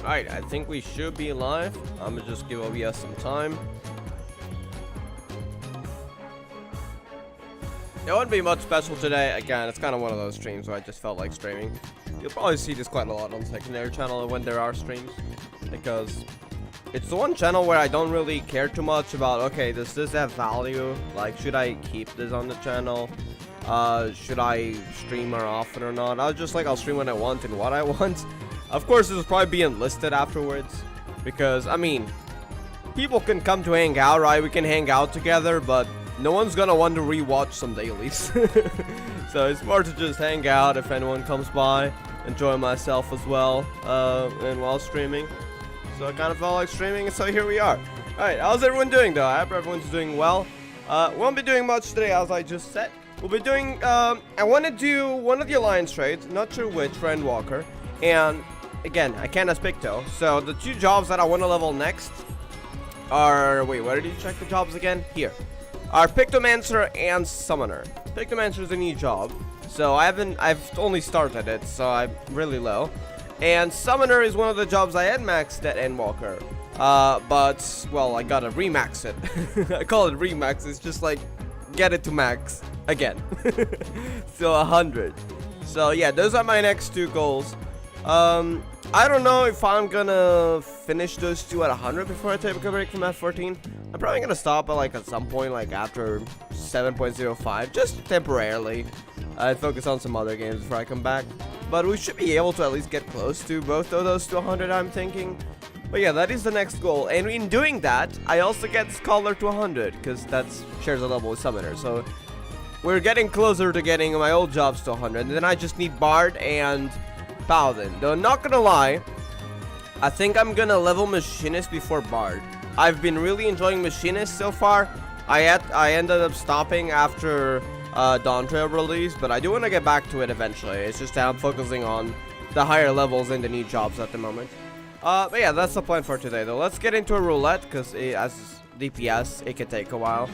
Alright, I think we should be live. I'm gonna just give OBS some time. It wouldn't be much special today. Again, it's kind of one of those streams where I just felt like streaming. You'll probably see this quite a lot on the secondary channel when there are streams, because it's the one channel where I don't really care too much about, okay, does this have value? Like, should I keep this on the channel? Should I stream more often or not? I'll stream when I want and what I want. Of course, this will probably be enlisted afterwards, because, I mean, people can come to hang out, right? We can hang out together, but no one's gonna want to rewatch some dailies. So it's more to just hang out if anyone comes by, enjoy myself as well, and while streaming. So I kind of felt like streaming, and so here we are. Alright, how's everyone doing though? I hope everyone's doing well. Won't be doing much today, as I just said. We'll be doing, I want to do one of the alliance trades, not sure which, for Endwalker. And again, I can't as Picto. So the two jobs that I want to level next are, wait, where did you check the jobs again? Here. Are Pictomancer and Summoner. Pictomancer is a new job, so I've only started it, so I'm really low. And Summoner is one of the jobs I had maxed at Endwalker. But, well, I gotta remax it. I call it remax, it's just like, get it to max again. So 100. So yeah, those are my next two goals. I don't know if I'm gonna finish those two at 100 before I take a break from F14. I'm probably gonna stop at some point, like after 7.05, just temporarily. I'd focus on some other games before I come back. But we should be able to at least get close to both of those to 100, I'm thinking. But yeah, that is the next goal. And in doing that, I also get Scholar to 100, because that shares a level with Summoner. So we're getting closer to getting my old jobs to 100. And then I just need Bard and Paladin. Though, not gonna lie, I think I'm gonna level Machinist before Bard. I've been really enjoying Machinist so far. I ended up stopping after Dawn Trail release, but I do want to get back to it eventually. It's just that I'm focusing on the higher levels and the new jobs at the moment. But yeah, that's the plan for today though. Let's get into a roulette, because as DPS, it can take a while.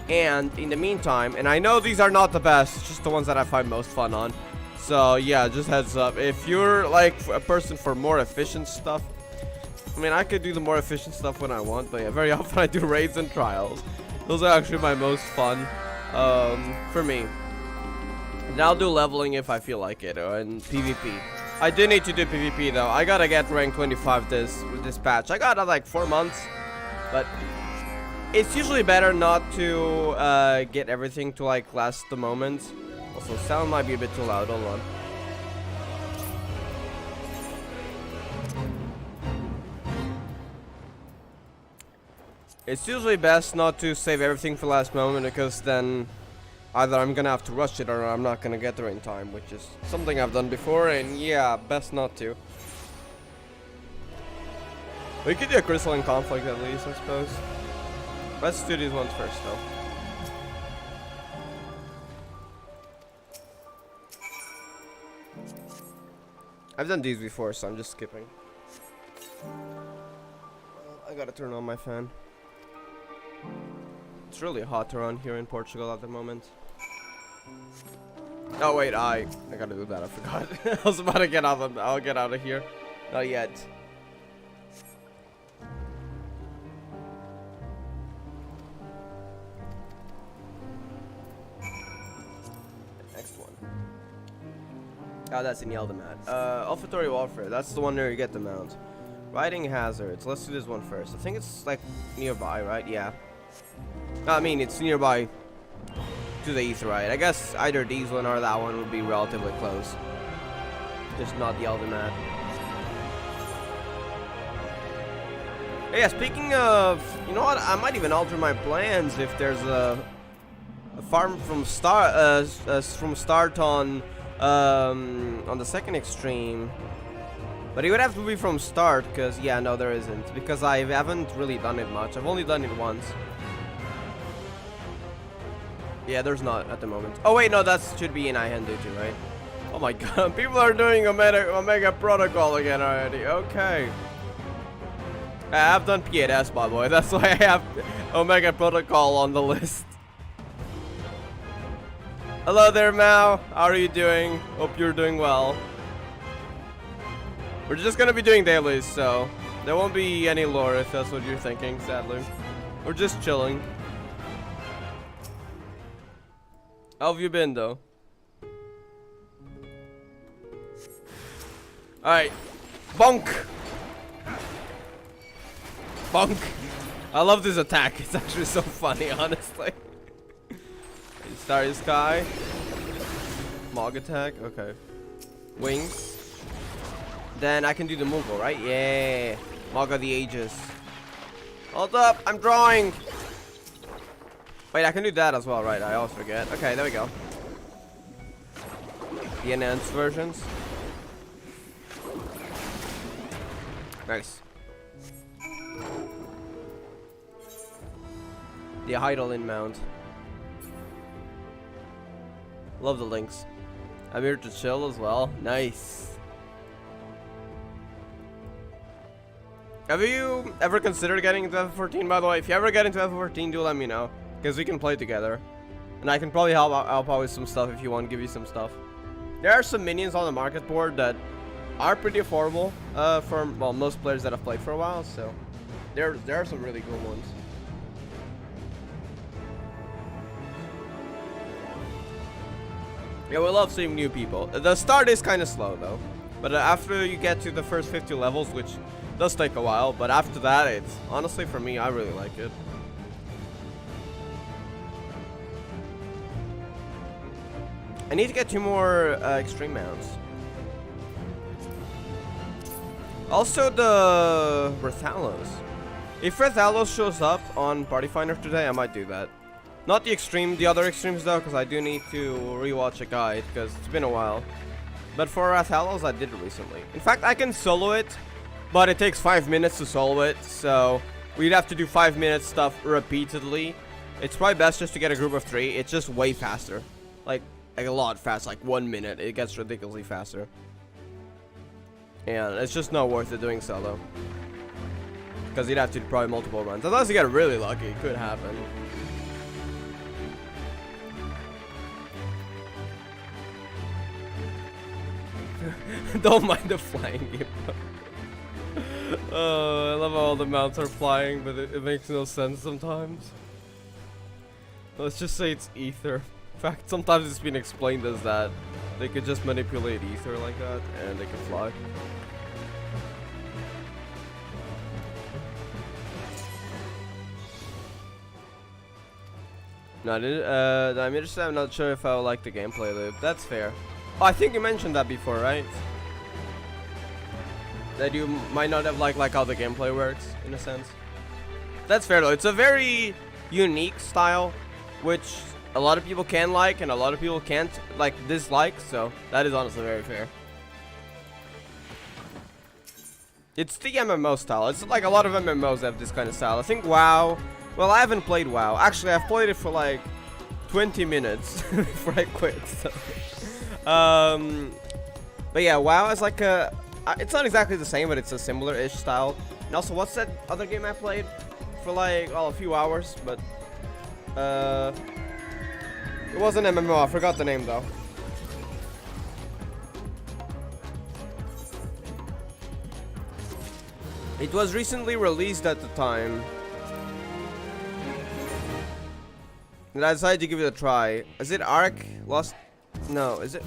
And in the meantime, and I know these are not the best, just the ones that I find most fun on. So yeah, just heads up, if you're like a person for more efficient stuff, I mean, I could do the more efficient stuff when I want, but yeah, very often I do raids and trials. Those are actually my most fun, for me. And I'll do leveling if I feel like it, and PvP. I do need to do PvP though. I gotta get rank 25 with this patch. I got like 4 months, but it's usually better not to get everything to like last the moment. Also, sound might be a bit too loud. Hold on. It's usually best not to save everything for last moment, because then either I'm gonna have to rush it or I'm not gonna get there in time, which is something I've done before, and yeah, best not to. We could do a Crystalline Conflict at least, I suppose. Let's do these ones first, though. I've done these before, so I'm just skipping. I gotta turn on my fan. It's really hot around here in Portugal at the moment. Oh wait, I gotta do that. I forgot. I was about to get out of. I'll get out of here. Not yet. Next one. Oh, that's in Yeldamat. Olfatory Warfare. That's the one where you get the mount. Riding Hazards. Let's do this one first. I think it's like nearby, right? Yeah. I mean, it's nearby to the east, right? I guess either these one or that one would be relatively close. Just not the Yeldamat. Yeah, speaking of, you know what? I might even alter my plans if there's a farm from start on the second extreme. But it would have to be from start, because yeah, no, there isn't, because I haven't really done it much. I've only done it once. Yeah, there's not at the moment. Oh wait, no, that should be in Ihendu too, right? Oh my god, people are doing Omega Protocol again already. Okay. I've done P8S, by the way. That's why I have Omega Protocol on the list. Hello there, Mao. How are you doing? Hope you're doing well. We're just gonna be doing dailies, so there won't be any lore if that's what you're thinking, sadly. We're just chilling. How have you been, though? Alright. Bonk! Bonk! I love this attack. It's actually so funny, honestly. Starry Sky. Mog attack. Okay. Wings. Then I can do the Moogle, right? Yeah. Mog of the Ages. Hold up. I'm drawing. Wait, I can do that as well, right? I always forget. Okay, there we go. The enhanced versions. Nice. The Heidelin mount. Love the links. I'm here to chill as well. Nice. Have you ever considered getting into FF14, by the way? If you ever get into FF14, do let me know. Because we can play together. And I can probably help out with some stuff if you want, give you some stuff. There are some minions on the market board that are pretty affordable for, well, most players that have played for a while. So there are some really cool ones. Yeah, we love seeing new people. The start is kind of slow though, but after you get to the first 50 levels, which does take a while, but after that, it's honestly for me, I really like it. I need to get 2 more extreme mounts. Also the Rathalos. If Rathalos shows up on Party Finder today, I might do that. Not the extreme, the other extremes though, because I do need to rewatch a guide, because it's been a while. But for Rathalos, I did it recently. In fact, I can solo it, but it takes 5 minutes to solo it, so we'd have to do 5 minute stuff repeatedly. It's probably best just to get a group of 3. It's just way faster. Like a lot fast, like 1 minute. It gets ridiculously faster. And it's just not worth it doing solo. Because you'd have to do probably multiple runs. Unless you get really lucky, it could happen. Don't mind the flying game. I love how all the mounts are flying, but it makes no sense sometimes. Let's just say it's ether. In fact, sometimes it's been explained as that. They could just manipulate ether like that, and they can fly. No, I'm interested. I'm not sure if I would like the gameplay loop. That's fair. Oh, I think you mentioned that before, right? That you might not have liked how the gameplay works, in a sense. That's fair though. It's a very unique style, which a lot of people can like, and a lot of people can't dislike. So that is honestly very fair. It's the MMO style. It's like a lot of MMOs have this kind of style. I think WoW. Well, I haven't played WoW. Actually, I've played it for like 20 minutes before I quit. So. But yeah, WoW is like a. It's not exactly the same, but it's a similar-ish style. And also, what's that other game I played for like a few hours? But it wasn't MMO. I forgot the name though. It was recently released at the time. And I decided to give it a try. Is it Ark? Lost? No, is it?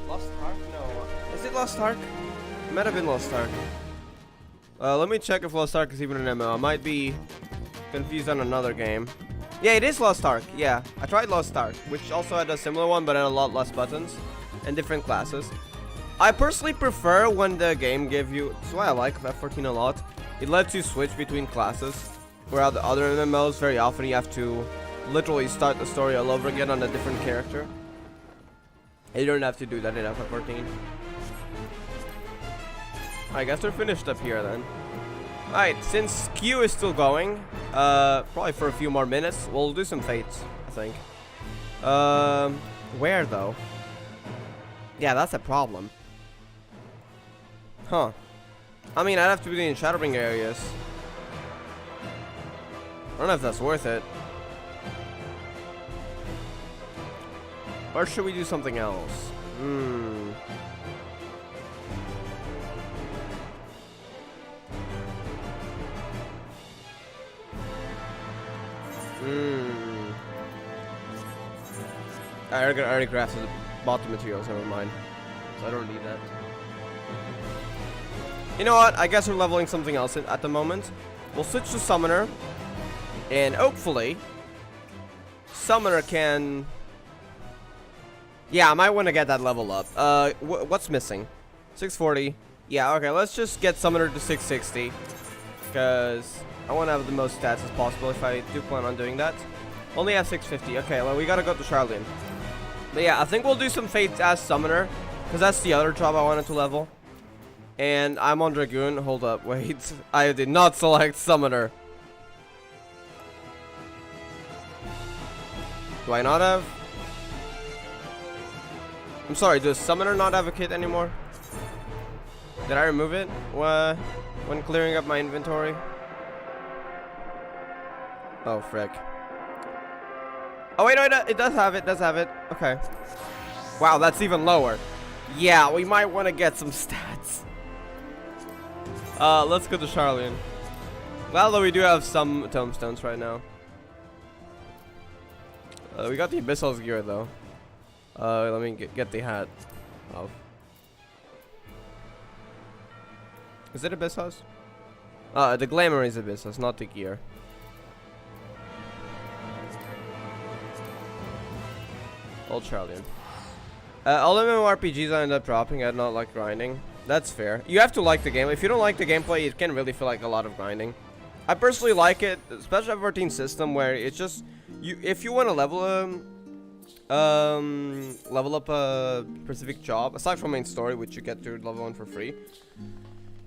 Lost Ark? No. Is it Lost Ark? It might have been Lost Ark. Let me check if Lost Ark is even an MMO. I might be confused on another game. Yeah, it is Lost Ark. Yeah, I tried Lost Ark, which also had a similar one, but had a lot less buttons and different classes. I personally prefer when the game gives you. That's why I like FF14 a lot. It lets you switch between classes, where the other MMOs very often you have to literally start the story all over again on a different character. You don't have to do that in FF14. I guess we're finished up here then. Alright, since Q is still going, probably for a few more minutes, we'll do some fates, I think. Where though? Yeah, that's a problem. Huh. I mean, I'd have to be in Shadowbring areas. I don't know if that's worth it. Or should we do something else? I already crafted bought the materials, never mind. So I don't need that. You know what? I guess we're leveling something else at the moment. We'll switch to Summoner. And hopefully, Summoner can... Yeah, I might want to get that level up. What's missing? 640. Yeah, okay, let's just get Summoner to 660. Because I want to have the most stats as possible if I do plan on doing that. Only have 650. Okay, well, we gotta go to Charlene. But yeah, I think we'll do some Fates as Summoner. Because that's the other job I wanted to level. And I'm on Dragoon. Hold up, wait. I did not select Summoner. Do I not have? I'm sorry, does Summoner not have a kit anymore? Did I remove it when clearing up my inventory? Oh, frick. Oh, wait, no, it does have it, Okay. Wow, that's even lower. Yeah, we might want to get some stats. Let's go to Charlene. Well, though we do have some tombstones right now. We got the Abyssal's gear, though. Let me get the hat. Oh. Is it Abyssal's? The glamour is Abyssal's, not the gear. Old Charlene. All MMORPGs I end up dropping, I not like grinding. That's fair. You have to like the game. If you don't like the gameplay, it can really feel like a lot of grinding. I personally like it, especially FF14 system, where it's just if you want to level up a specific job, aside from main story, which you get to level 1 for free,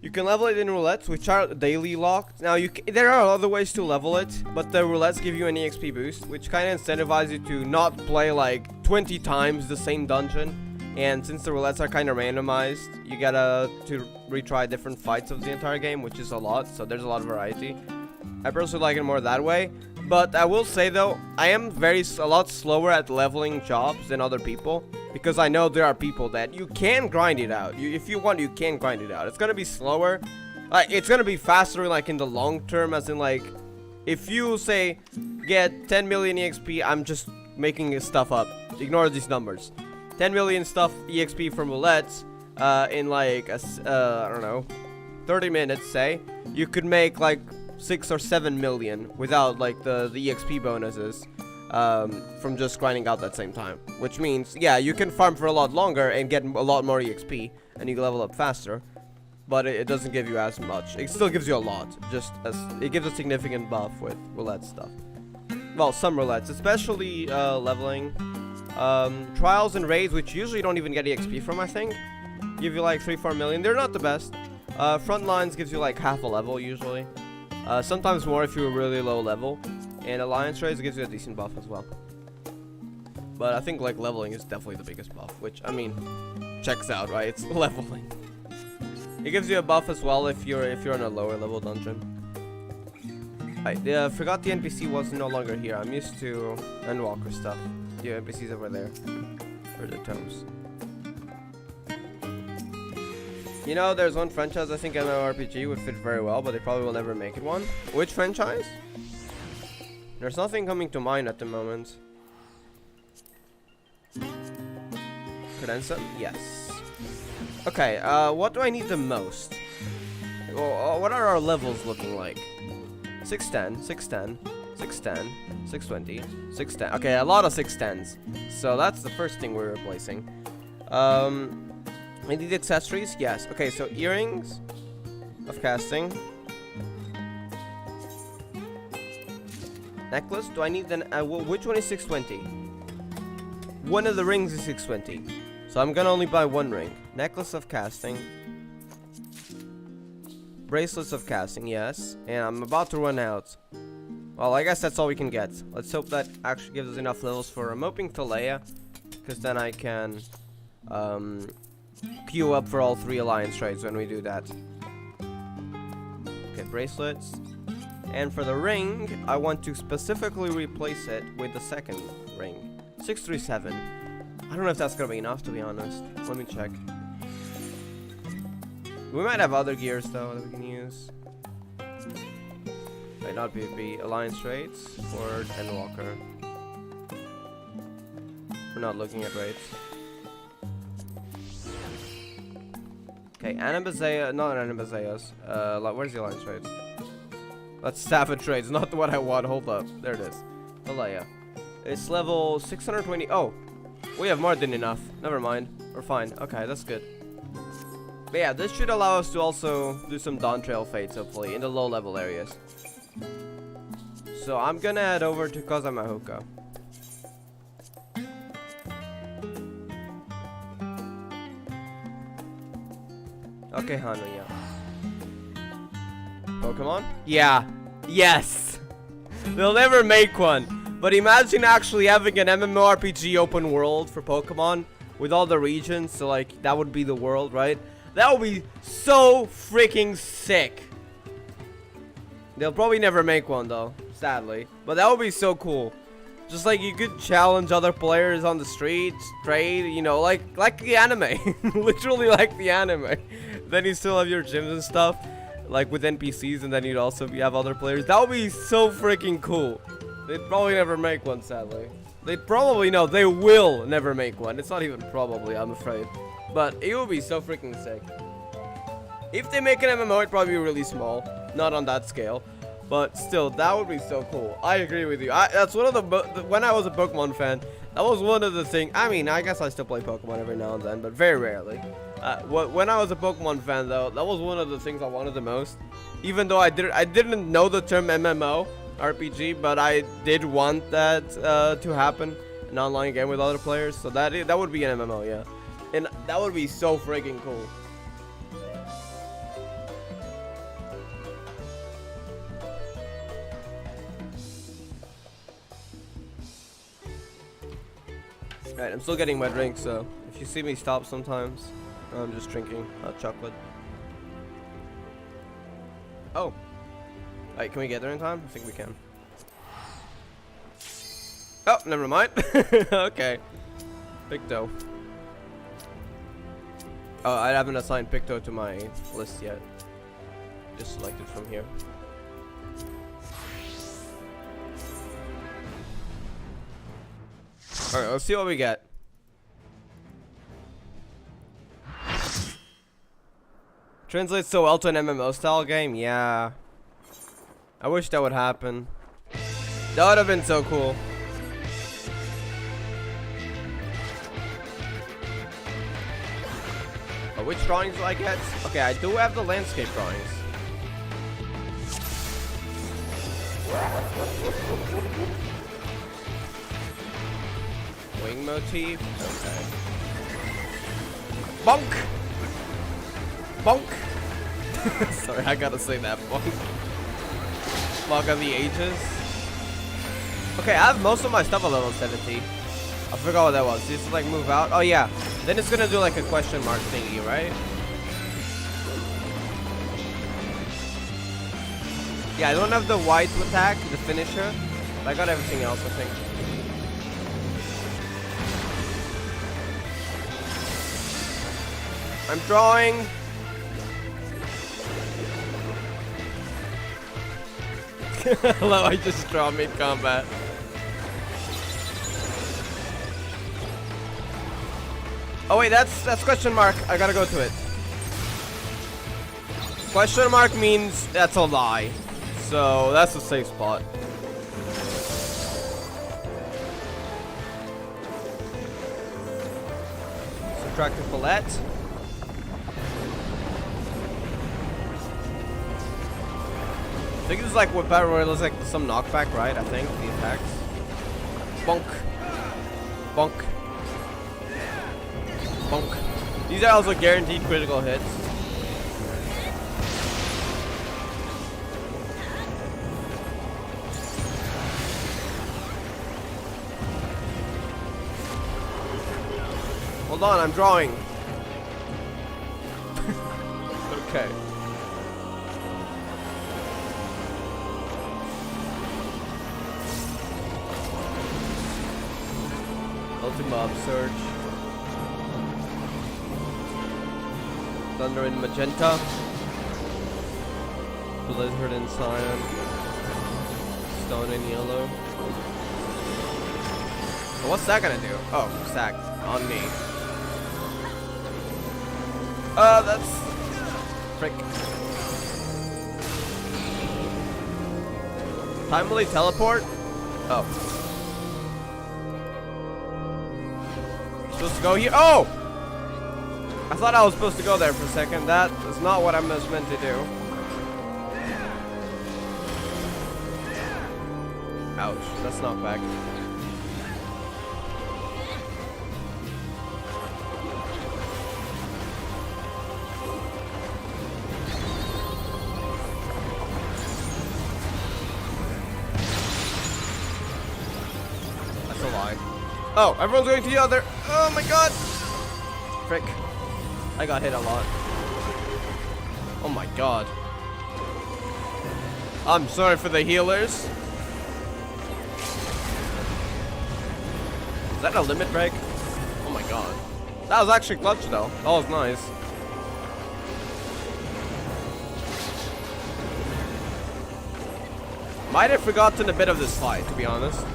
you can level it in roulettes, which are daily locked. Now there are other ways to level it, but the roulettes give you an EXP boost, which kind of incentivizes you to not play like 20 times the same dungeon. And since the roulettes are kind of randomized, you gotta to retry different fights of the entire game, which is a lot, so there's a lot of variety. I personally like it more that way, but I will say though, I am a lot slower at leveling jobs than other people, because I know there are people that you can grind it out. If you want, you can grind it out. It's gonna be slower, it's gonna be faster like in the long term, as in like, if you say get 10 million EXP, I'm just making this stuff up, ignore these numbers. 10 million stuff EXP from roulettes in like I don't know, 30 minutes, say, you could make like 6 or 7 million without like the EXP bonuses from just grinding out that same time. Which means, yeah, you can farm for a lot longer and get a lot more EXP, and you level up faster, but it doesn't give you as much. It still gives you a lot, just as it gives a significant buff with roulette stuff. Well, some roulettes, especially leveling. Trials and raids, which usually don't even get EXP from, I think, give you like 3-4 million. They're not the best. Frontlines gives you like half a level usually. Sometimes more if you're really low level. And Alliance raids gives you a decent buff as well. But I think like leveling is definitely the biggest buff, which, I mean, checks out, right? It's leveling. It gives you a buff as well if you're in a lower level dungeon. I forgot the NPC was no longer here. I'm used to Endwalker stuff. The NPC's over there for the tomes. You know, there's one franchise I think MMORPG would fit very well, but they probably will never make it one. Which franchise? There's nothing coming to mind at the moment. Credenza? Yes. Okay, what do I need the most? Well, what are our levels looking like? 610, 610, 610, 620, 610. Okay, a lot of 610s. So that's the first thing we're replacing. I need accessories? Yes. Okay, so earrings of casting. Necklace? Do I need the... which one is 620? One of the rings is 620. So I'm gonna only buy one ring. Necklace of casting. Bracelets of casting, yes. And I'm about to run out. Well, I guess that's all we can get. Let's hope that actually gives us enough levels for... I'm hoping Thalea, because then I can queue up for all 3 alliance trades when we do that. Okay, bracelets. And for the ring, I want to specifically replace it with the second ring. 637. I don't know if that's gonna be enough, to be honest. Let me check. We might have other gears though that we can use. Wait, not PvP. Alliance raids or Endwalker. We're not looking at raids. Okay, Anabazea, not Anabazeas. Where's the Alliance raids? That's Savage raids, not what I want. Hold up. There it is. Alea. It's level 620. Oh, we have more than enough. Never mind. We're fine. Okay, that's good. But yeah, this should allow us to also do some Dawn Trail Fates, hopefully, in the low level areas. So I'm gonna head over to Kozamahuka. Okay, Hanu, yeah. Pokemon? Yeah. Yes! They'll never make one. But imagine actually having an MMORPG open world for Pokemon with all the regions. So, like, that would be the world, right? That would be so freaking sick. They'll probably never make one, though, sadly. But that would be so cool. Just like you could challenge other players on the streets, trade, you know, like the anime. Literally like the anime. Then you still have your gyms and stuff, like with NPCs, and then you'd also have other players. That would be so freaking cool. They'd probably never make one, sadly. They'd probably, no, they will never make one. It's not even probably, I'm afraid. But it would be so freaking sick. If they make an MMO, it'd probably be really small. Not on that scale. But still, that would be so cool. I agree with you. That's one of the when I was a Pokemon fan, that was one of the things. I mean, I guess I still play Pokemon every now and then, but very rarely. When I was a Pokemon fan, though, that was one of the things I wanted the most. Even though I didn't know the term MMO RPG, but I did want that to happen, an online game with other players. So that would be an MMO, yeah, and that would be so freaking cool. Right, I'm still getting my drink, so if you see me stop sometimes, I'm just drinking hot chocolate. Oh. Alright, can we get there in time? I think we can. Oh, never mind. Okay. Picto. Oh, I haven't assigned Picto to my list yet. Just selected from here. Alright, let's see what we get. Translates so well to an MMO style game? Yeah. I wish that would happen. That would have been so cool. Oh, which drawings do I get? Okay, I do have the landscape drawings. Wing motif. Okay. Bonk! Bonk! Sorry, I gotta say that. Bonk. Log of the Ages. Okay, I have most of my stuff at level 70. I forgot what that was. Just like move out. Oh yeah. Then it's gonna do like a question mark thingy, right? Yeah, I don't have the white attack, the finisher. But I got everything else, I think. I'm drawing. Hello, I just draw mid-combat. Oh wait, that's question mark. I gotta go to it. Question mark means that's a lie. So that's a safe spot. Subtract the Palette. I think this is like what Battle Royale is, like some knockback, right? I think the attacks. Bonk. Bonk. Bonk. These are also guaranteed critical hits. Hold on, I'm drawing. Okay. Ultima Upsurge. Thunder in Magenta. Blizzard in Cyan. stone and yellow. So what's that gonna do? Oh, stack on me. That's frick. Timely teleport? Oh. Supposed to go here? Oh! I thought I was supposed to go there for a second. That is not what I was meant to do. Ouch, that's knockback. That's a lie. Oh, everyone's going to the other. Oh my god. Frick. I got hit a lot. Oh my god. I'm sorry for the healers. Is that a limit break? Oh my god. That was actually clutch though. That was nice. Might have forgotten a bit of this fight, to be honest.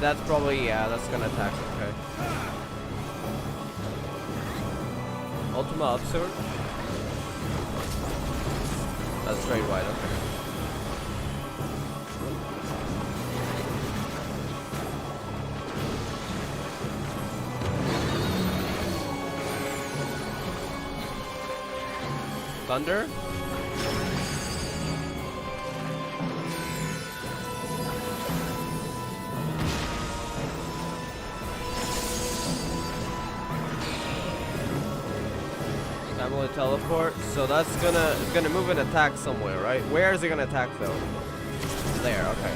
That's probably, yeah, that's gonna attack, okay. Ultima Upsurge? That's straight wide, okay. Thunder? Teleport, so that's gonna move and attack somewhere, right? Where is it gonna attack though? There, okay.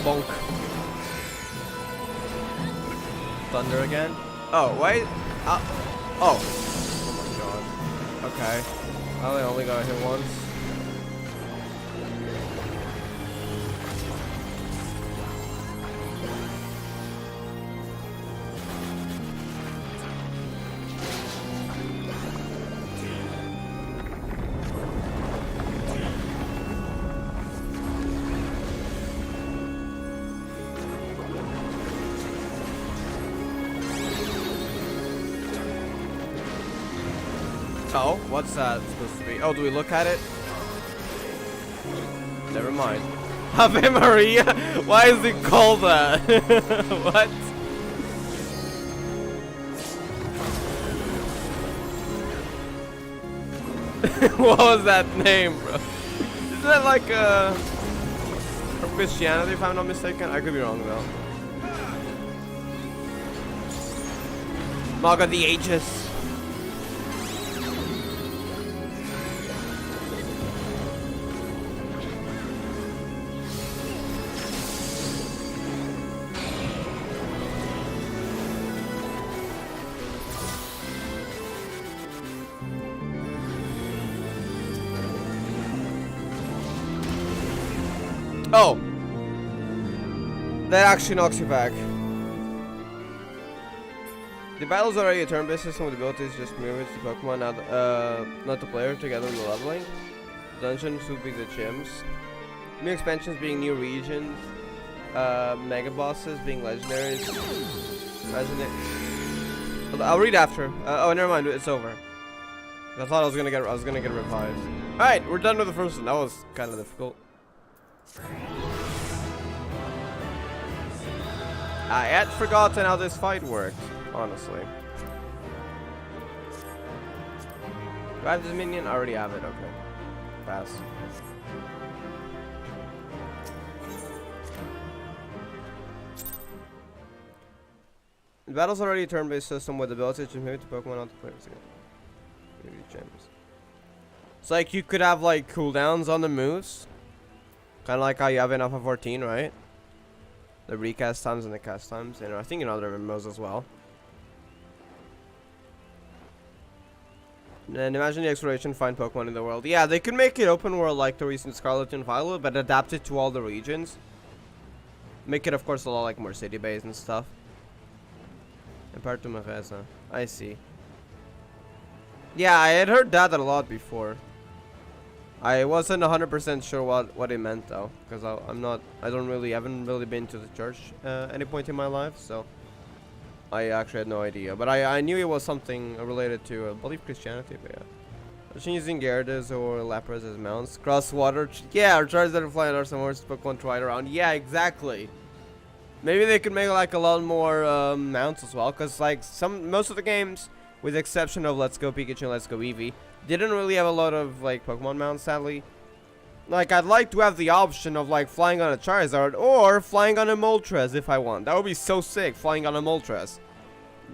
Bonk. Thunder again? Oh, wait. Oh. Okay. I only got hit once. Oh, what's that supposed to be? Oh, do we look at it? Never mind. Ave Maria? Why is it called that? What? What was that name, bro? Isn't that like from Christianity, if I'm not mistaken? I could be wrong though. Maga the Aegis. Oh! That actually knocks you back. The battle's already a turn-based system with abilities just mirrors the Pokemon, not the player, together in the leveling. Dungeons will be the gyms. New expansions being new regions. Mega bosses being legendaries. Imagine it. I'll read after. Oh, never mind. It's over. I thought I was gonna get revived. All right, we're done with the first one. That was kind of difficult. I had forgotten how this fight worked, honestly. Do I have this minion? I already have it, okay. Pass. The battle's already a turn-based system with the ability to move to Pokemon onto players again. Maybe gems. It's like you could have like cooldowns on the moves. Kind of like how you have in FF14, right? The recast times and the cast times. And I think in other MMOs as well. And imagine the exploration, find Pokemon in the world. Yeah, they could make it open world like the recent Scarlet and Violet, but adapt it to all the regions. Make it, of course, a lot like more city-based and stuff. And part to Mafesa. I see. Yeah, I had heard that a lot before. I wasn't 100% sure what it meant though, because I haven't really been to the church any point in my life, so I actually had no idea. But I knew it was something related to, I believe, Christianity. But yeah, I'm using Gyarados or Lapras as mounts. Cross water, yeah, or Charizard and flying or some horse Pokemon to ride around. Yeah, exactly. Maybe they could make like a lot more mounts as well, because like most of the games, with the exception of Let's Go Pikachu and Let's Go Eevee, didn't really have a lot of like Pokemon mounts, sadly. Like, I'd like to have the option of like flying on a Charizard or flying on a Moltres if I want. That would be so sick, flying on a Moltres.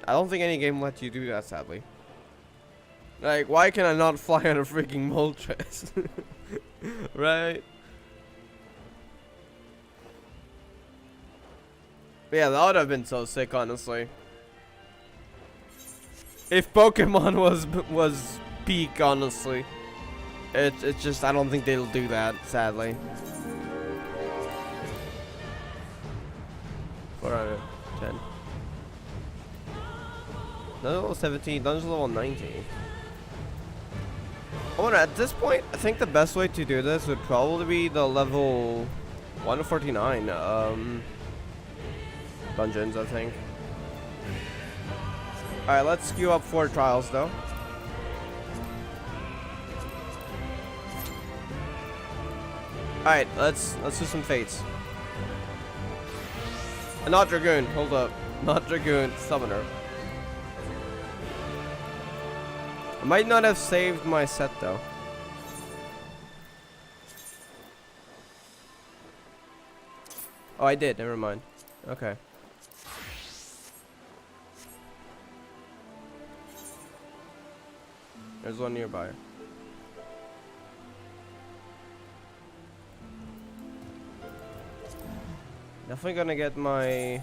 I don't think any game lets you do that, sadly. Like, why can I not fly on a freaking Moltres? Right? But yeah, that would have been so sick, honestly. If Pokemon was peak, honestly. It's just, I don't think they'll do that, sadly. 4 out of 10. Dungeon level 17, dungeon level 19. I wonder, at this point, I think the best way to do this would probably be the level 1 to 49 dungeons, I think. Alright, let's queue up 4 trials though. Alright, let's do some fates. Not Dragoon, hold up. Not Dragoon, Summoner. I might not have saved my set though. Oh, I did, never mind. Okay. There's one nearby. Definitely gonna get my...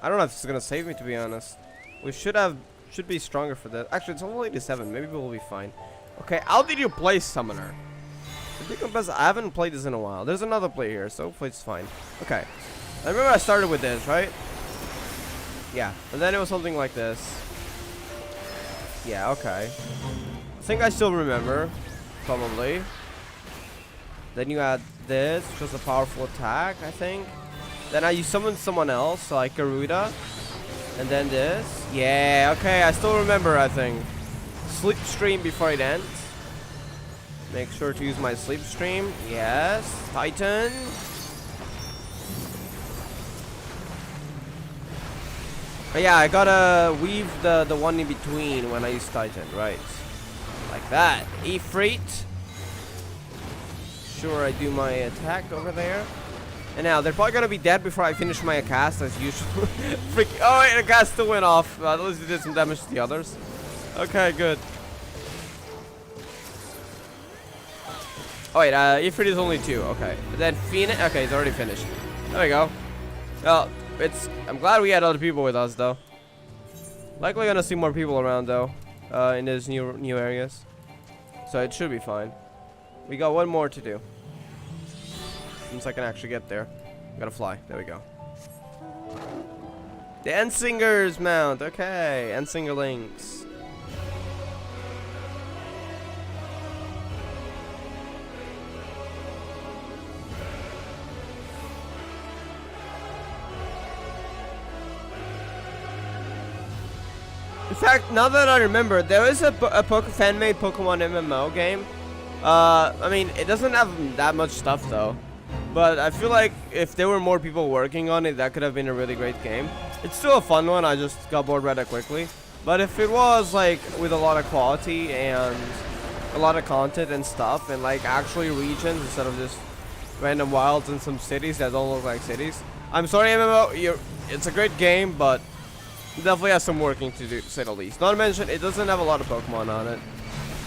I don't know if it's gonna save me, to be honest. We should be stronger for that. Actually, it's only 87. Maybe we'll be fine. Okay, how did you play Summoner? I haven't played this in a while. There's another play here, so hopefully it's fine. Okay. I remember I started with this, right? Yeah. And then it was something like this. Yeah, okay. I think I still remember. Probably. Then you had this, which was a powerful attack, I think. Then you summoned someone else, like Garuda. And then this. Yeah, okay, I still remember, I think. Sleep stream before it ends. Make sure to use my sleep stream. Yes. Titan. But yeah, I gotta weave the one in between when I use Titan, right? Like that. Ifrit. Sure, I do my attack over there. And now, they're probably gonna be dead before I finish my cast, as usual. Freak. Oh, wait, the cast still went off. At least it did some damage to the others. Okay, good. Oh, wait, Ifrit is only 2. Okay. But then Phoenix. Okay, it's already finished. There we go. Well, I'm glad we had other people with us, though. Likely gonna see more people around, though, in these new areas. So it should be fine. We got one more to do. Since I can actually get there. Gotta fly. There we go. The Endsinger's mount. Okay. Endsinger links. In fact, now that I remember, there is a fan-made Pokemon MMO game. I mean, it doesn't have that much stuff though. But I feel like if there were more people working on it, that could have been a really great game. It's still a fun one, I just got bored rather quickly. But if it was like with a lot of quality and a lot of content and stuff, and like actually regions instead of just random wilds in some cities that don't look like cities. I'm sorry, MMO, it's a great game, but it definitely has some working to do, to say the least. Not to mention, it doesn't have a lot of Pokemon on it.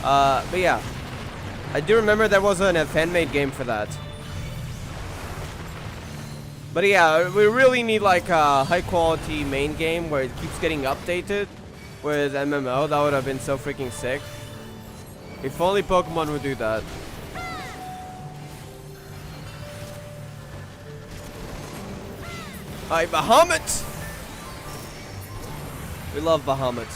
But yeah. I do remember there was a fan-made game for that. But yeah, we really need like a high-quality main game where it keeps getting updated with MMO. That would have been so freaking sick. If only Pokemon would do that. Hi, Bahamut! We love Bahamut.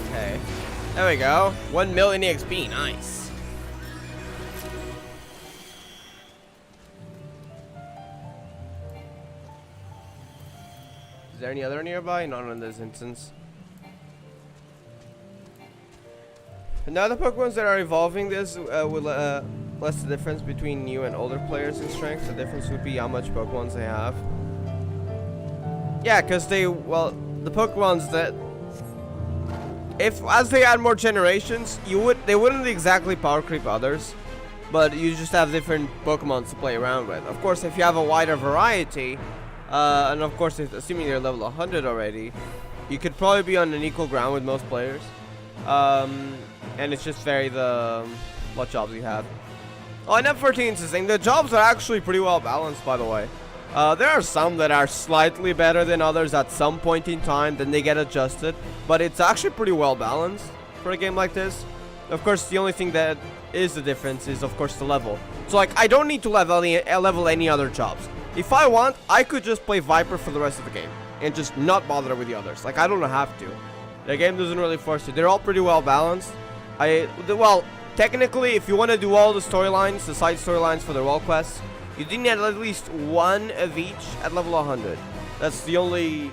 Okay. There we go. 1 million EXP. Nice. Is there any other nearby? Not in this instance. Now the Pokemons that are evolving this will less the difference between new and older players in strength. The difference would be how much Pokemons they have. Yeah, because the Pokemons that as they add more generations, they wouldn't exactly power creep others, but you just have different Pokemons to play around with. Of course, if you have a wider variety, and of course, assuming you're level 100 already, you could probably be on an equal ground with most players. And it's just what jobs you have. Oh, and F14 is the same. The jobs are actually pretty well balanced, by the way. There are some that are slightly better than others at some point in time, then they get adjusted. But it's actually pretty well balanced for a game like this. Of course, the only thing that is the difference is, of course, the level. So, like, I don't need to level any other jobs. If I want, I could just play Viper for the rest of the game and just not bother with the others. Like, I don't have to. The game doesn't really force you. They're all pretty well balanced. Well, technically, if you want to do all the storylines, the side storylines for the role quests, you do need at least one of each at level 100. That's the only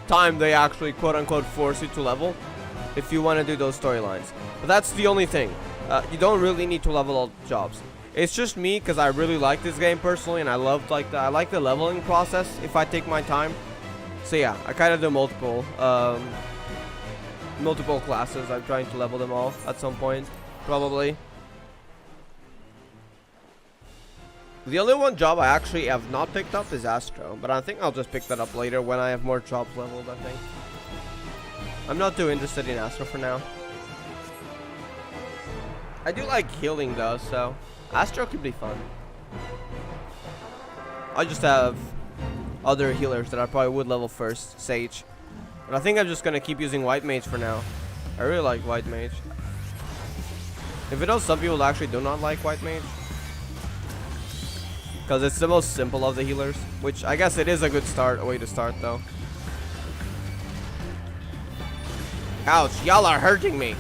time they actually quote-unquote force you to level, if you want to do those storylines. But that's the only thing. You don't really need to level all the jobs. It's just me because I really like this game personally, and I like the leveling process if I take my time. So yeah, I kind of do multiple classes. I'm trying to level them all at some point, probably. The only one job I actually have not picked up is Astro, but I think I'll just pick that up later when I have more jobs leveled, I think. I'm not too interested in Astro for now. I do like healing though, so Astro could be fun. I just have other healers that I probably would level first, Sage. But I think I'm just gonna keep using White Mage for now. I really like White Mage. If you know, some people actually do not like White Mage, because it's the most simple of the healers, which I guess it is a good way to start though. Ouch, y'all are hurting me.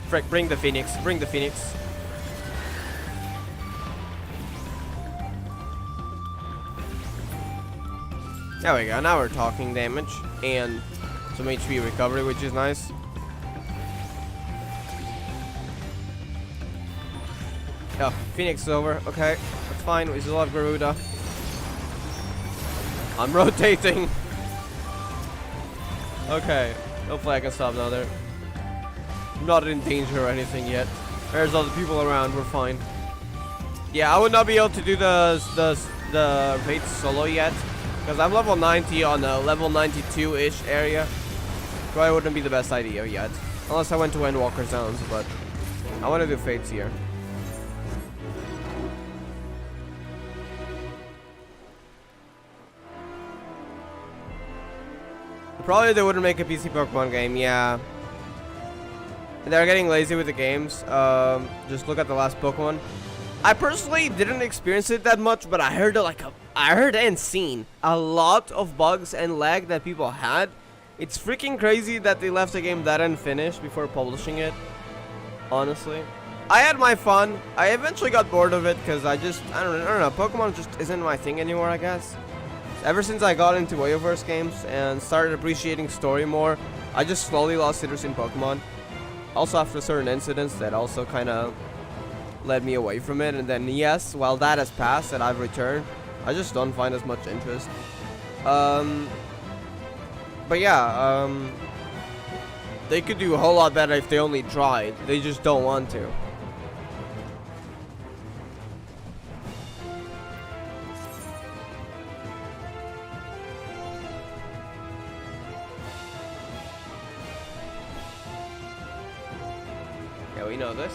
Frick, bring the Phoenix, bring the Phoenix. There we go, now we're talking damage and some HP recovery, which is nice. Oh, Phoenix is over. Okay, that's fine. We still have Garuda. I'm rotating. Okay, hopefully I can stop now. There. I'm not in danger or anything yet. There's other people around. We're fine. Yeah, I would not be able to do the raid solo yet because I'm level 90 on a level 92-ish area. Probably wouldn't be the best idea yet, unless I went to Endwalker zones. But I want to do fates here. Probably they wouldn't make a PC Pokemon game, yeah. They're getting lazy with the games. Just look at the last Pokemon. I personally didn't experience it that much, but I heard I heard and seen a lot of bugs and lag that people had. It's freaking crazy that they left the game that unfinished before publishing it. Honestly, I had my fun. I eventually got bored of it because I don't know. Pokemon just isn't my thing anymore, I guess. Ever since I got into Wayoverse games and started appreciating story more, I just slowly lost interest in Pokemon. Also after certain incidents that also kind of led me away from it. And then yes, while that has passed and I've returned, I just don't find as much interest. But yeah, they could do a whole lot better if they only tried. They just don't want to. Yeah, we know this.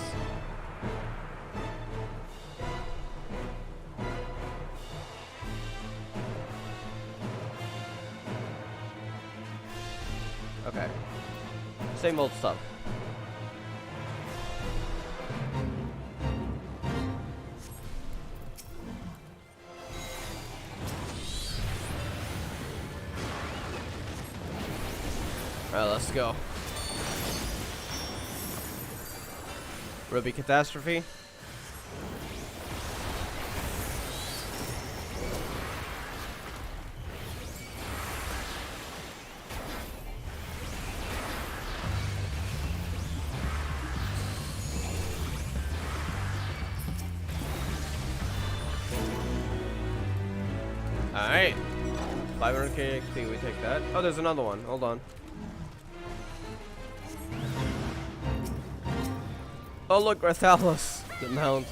Okay. Same old stuff. Alright, let's go. Ruby Catastrophe. Alright. 500k XP, we take that. Oh, there's another one. Hold on. Oh, look, Rathalos, the mount.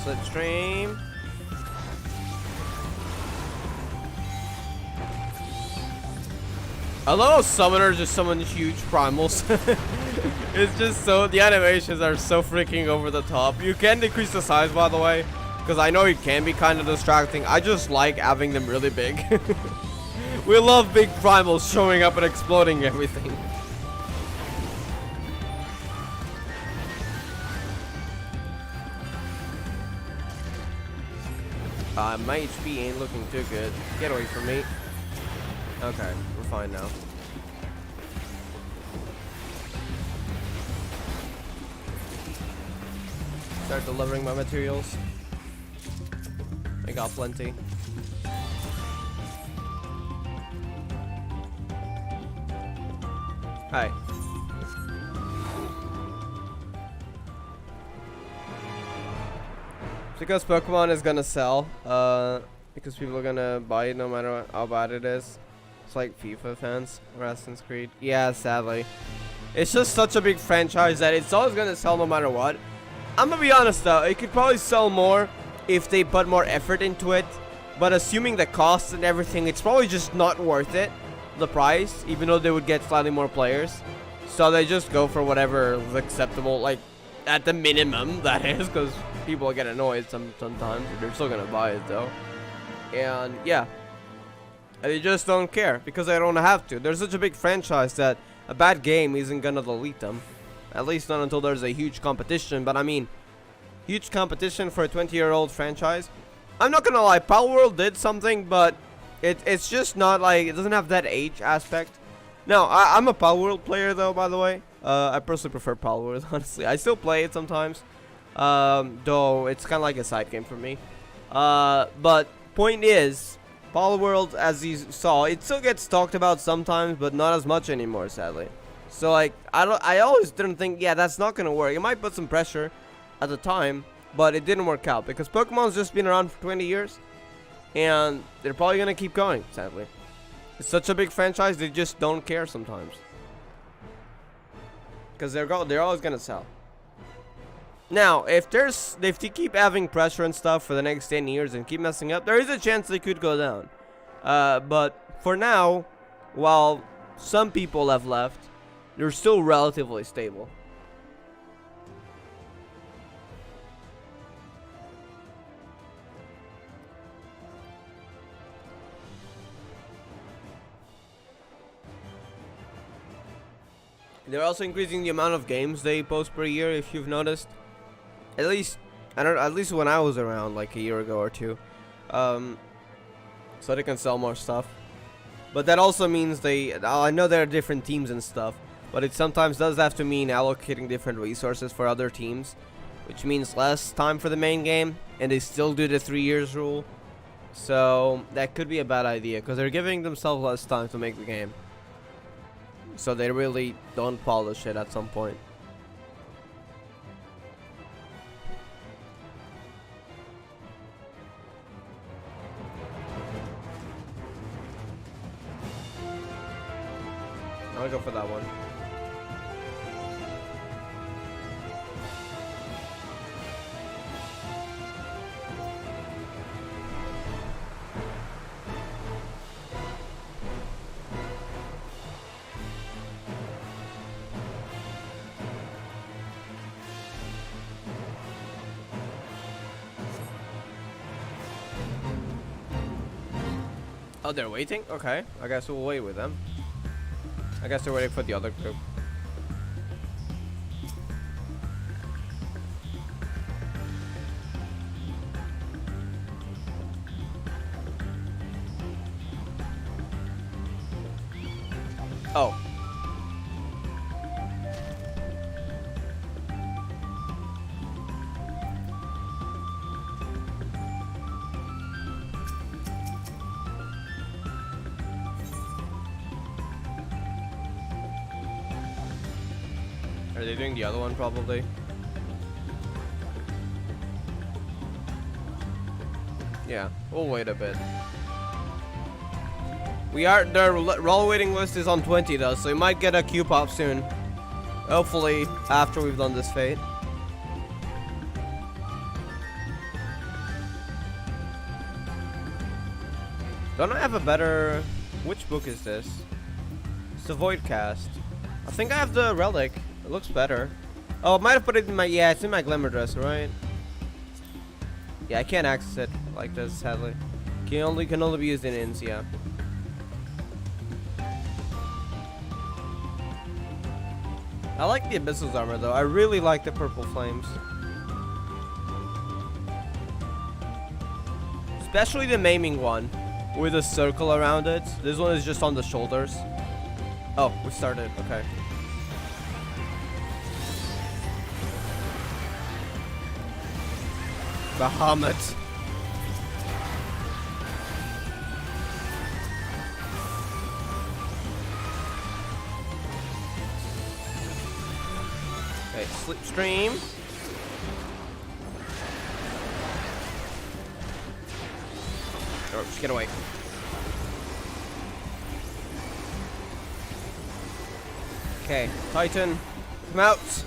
Slipstream. I love how summoners just summon huge primals. It's just so, the animations are so freaking over the top. You can decrease the size, by the way, because I know it can be kind of distracting. I just like having them really big. We love big primals showing up and exploding everything. My HP ain't looking too good. Get away from me. Okay, we're fine now. Start delivering my materials. I got plenty. Hi. Because Pokemon is gonna sell, because people are gonna buy it no matter how bad it is. It's like FIFA fans or Assassin's Creed. Yeah, sadly. It's just such a big franchise that it's always gonna sell no matter what. I'm gonna be honest though, it could probably sell more if they put more effort into it. But assuming the costs and everything, it's probably just not worth it. The price, even though they would get slightly more players. So they just go for whatever is acceptable, like at the minimum, that is, because people get annoyed sometimes. They're still gonna buy it though. And yeah, they just don't care because they don't have to. There's such a big franchise that a bad game isn't gonna delete them, at least not until there's a huge competition. But I mean, huge competition for a 20-year-old franchise. I'm not gonna lie, Palworld did something, but it's just not like, it doesn't have that age aspect. No, I'm a Palworld player though, by the way. I personally prefer Palworld, honestly. I still play it sometimes, though it's kind of like a side game for me. But point is, Palworld, as you saw, it still gets talked about sometimes, but not as much anymore, sadly. So like, I always didn't think, yeah, that's not gonna work. It might put some pressure at the time, but it didn't work out because Pokemon's just been around for 20 years, and they're probably gonna keep going, sadly. It's such a big franchise, they just don't care sometimes. Because they're always gonna sell. Now, if they keep having pressure and stuff for the next 10 years and keep messing up, there is a chance they could go down. But for now, while some people have left, they're still relatively stable. They're also increasing the amount of games they post per year, if you've noticed. At least, at least when I was around, like a year ago or two. So they can sell more stuff. But that also means I know there are different teams and stuff, but it sometimes does have to mean allocating different resources for other teams, which means less time for the main game, and they still do the 3 years rule. So that could be a bad idea, because they're giving themselves less time to make the game. So they really don't polish it at some point. I'll go for that one. Oh, they're waiting? Okay. I guess we'll wait with them. I guess they're waiting for the other group. Oh. Are they doing the other one probably? Yeah, we'll wait a bit. Their roll waiting list is on 20 though, so we might get a queue pop soon. Hopefully after we've done this fate. Don't I have a better... Which book is this? It's the Void Cast. I think I have the relic. It looks better. Oh, I might have put it in my... Yeah, it's in my glamour dress, right? Yeah, I can't access it like this, sadly. Can only be used in inns, yeah. I like the Abyssal's armor, though. I really like the purple flames. Especially the maiming one, with a circle around it. This one is just on the shoulders. Oh, we started. Okay. Bahamut. Okay, slipstream. Oh, just get away. Okay, Titan, come out.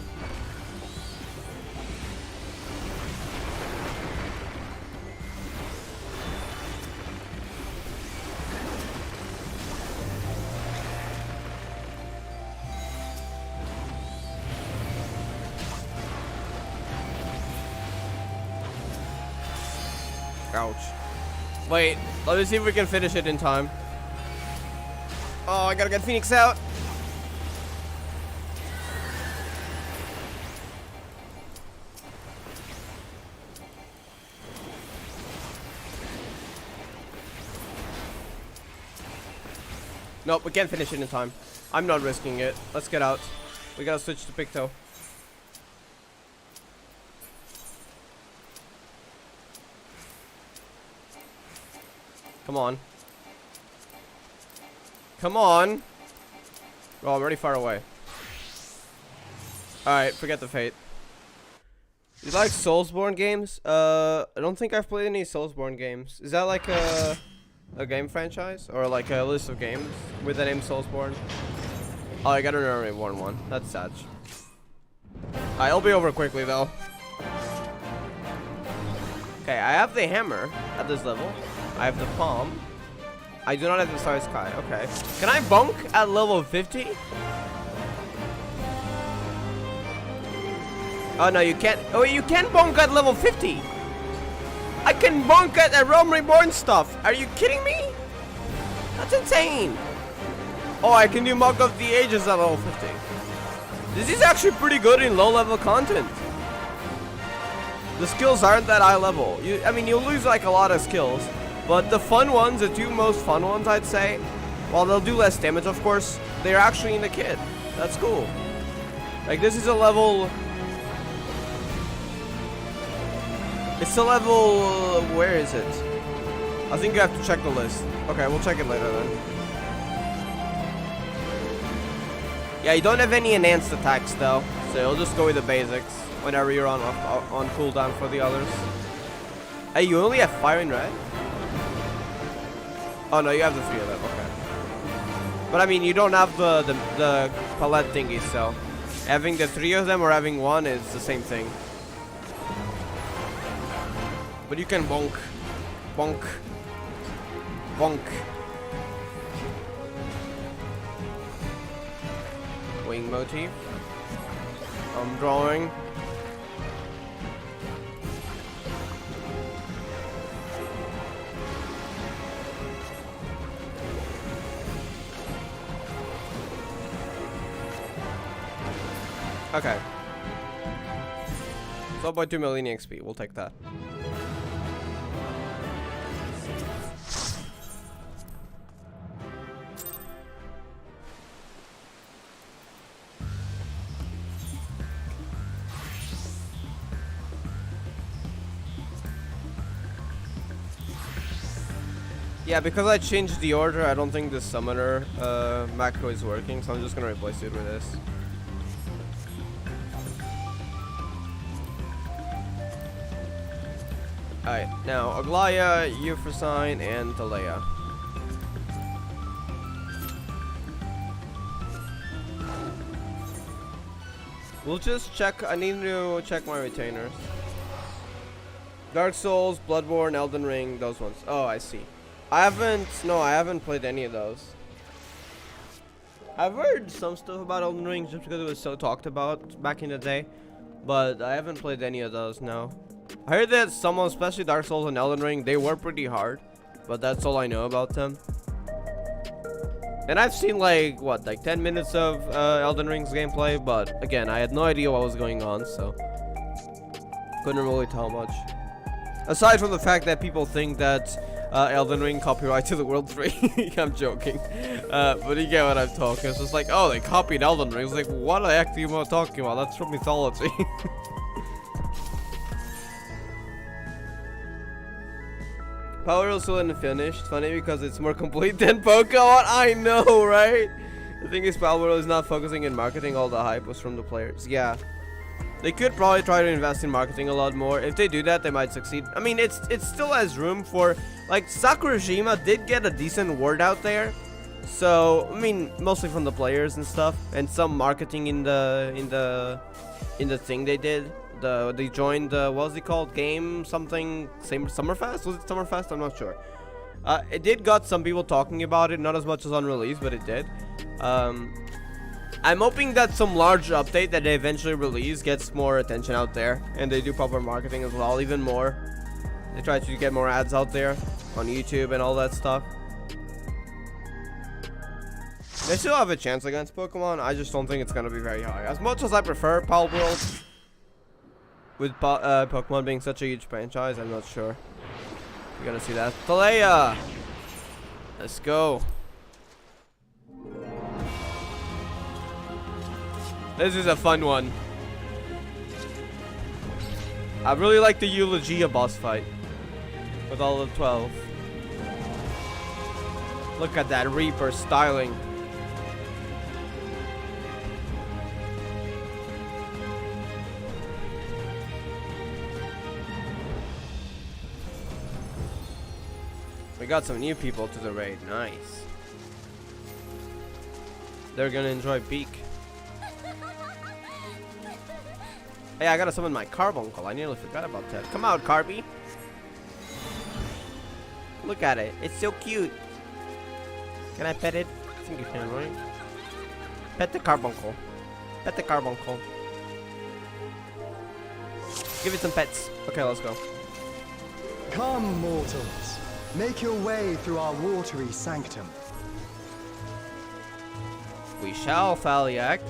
Ouch. Wait, let me see if we can finish it in time. Oh, I gotta get Phoenix out. Nope, we can't finish it in time. I'm not risking it. Let's get out. We gotta switch to Picto. Come on. Come on. Oh, I'm already far away. Alright, forget the fate. You like Soulsborne games? I don't think I've played any Soulsborne games. Is that like a game franchise? Or like a list of games with the name Soulsborne? Oh, I gotta remember Reborn one. That's sad. I'll be over quickly though. Okay, I have the hammer at this level. I have the palm. I do not have the Star Sky. Okay. Can I bunk at level 50? Oh no, you can't. Oh, you can bunk at level 50. I can bunk at the Realm Reborn stuff. Are you kidding me? That's insane. Oh, I can do Mock of the Ages at level 50. This is actually pretty good in low level content. The skills aren't that high level. I mean, you'll lose like a lot of skills. But the fun ones, the two most fun ones, I'd say, while they'll do less damage, of course, they're actually in the kit. That's cool. Like, this is a level... It's a level... Where is it? I think you have to check the list. Okay, we'll check it later then. Yeah, you don't have any enhanced attacks, though. So you'll just go with the basics whenever you're on cooldown for the others. Hey, you only have fire in red? Oh no, you have the 3 of them, okay. But I mean, you don't have the palette thingy, so having the 3 of them or having 1 is the same thing. But you can bonk, bonk, bonk. Wing motif. I'm drawing. Okay. 12.2 million XP. We'll take that. Yeah, because I changed the order, I don't think the summoner macro is working, so I'm just gonna replace it with this. Alright, now Aglaya, Euphrosyne, and Talea. We'll just check, I need to check my retainers. Dark Souls, Bloodborne, Elden Ring, those ones. Oh, I see. I haven't played any of those. I've heard some stuff about Elden Ring just because it was so talked about back in the day, but I haven't played any of those, no. I heard that some, especially Dark Souls and Elden Ring, they were pretty hard, but that's all I know about them. And I've seen like, what, like 10 minutes of Elden Ring's gameplay, but again, I had no idea what was going on, so couldn't really tell much. Aside from the fact that people think that Elden Ring copyright to the World 3. I'm joking. But you get what I'm talking. It's just like, oh, they copied Elden Ring. It's like, what the heck are you talking about? That's from mythology. Power Wheel still isn't finished. Funny because it's more complete than Pokemon. I know, right? The thing is, Power Wheel is not focusing in marketing. All the hype was from the players. Yeah. They could probably try to invest in marketing a lot more. If they do that, they might succeed. I mean, it still has room for, like, Sakurajima did get a decent word out there. So, I mean, mostly from the players and stuff, and some marketing in the thing they did. They joined what was it called? Game something, Summerfest? Was it Summerfest? I'm not sure. It did got some people talking about it, not as much as on release, but it did. I'm hoping that some large update that they eventually release gets more attention out there, and they do proper marketing as well, even more. They try to get more ads out there on YouTube and all that stuff. They still have a chance against Pokemon. I just don't think it's gonna be very high. As much as I prefer Pal World, with Pokemon being such a huge franchise, I'm not sure you're gonna see that. Talea, let's go. This is a fun one. I really like the Eulogia boss fight with all of 12. Look at that Reaper styling. We got some new people to the raid. Nice. They're gonna enjoy Beak. Hey, I gotta summon my Carbuncle. I nearly forgot about that. Come out, Carby. Look at it. It's so cute. Can I pet it? I think you can, right? Pet the Carbuncle. Pet the Carbuncle. Give it some pets. Okay, let's go. Come, mortals. Make your way through our watery sanctum. We shall, Thaliak.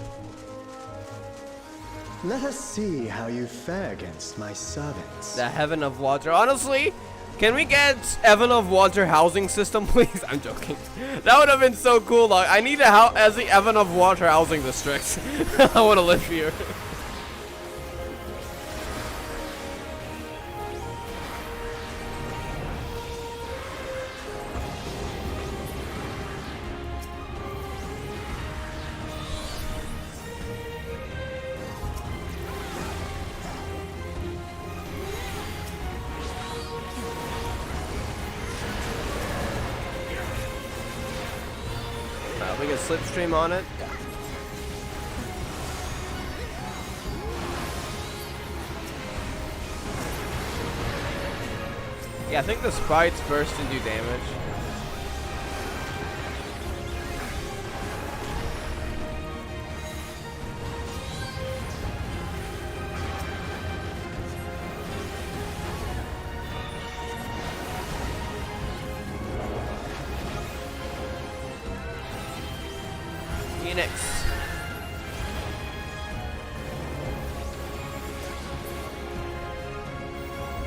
Let us see how you fare against my servants. The Heaven of Water. Honestly, can we get Heaven of Water housing system, please? I'm joking. That would have been so cool. Like, I need a house as the Heaven of Water housing district. I want to live here. we can slipstream on it. Yeah, I think the sprites burst and do damage. Phoenix.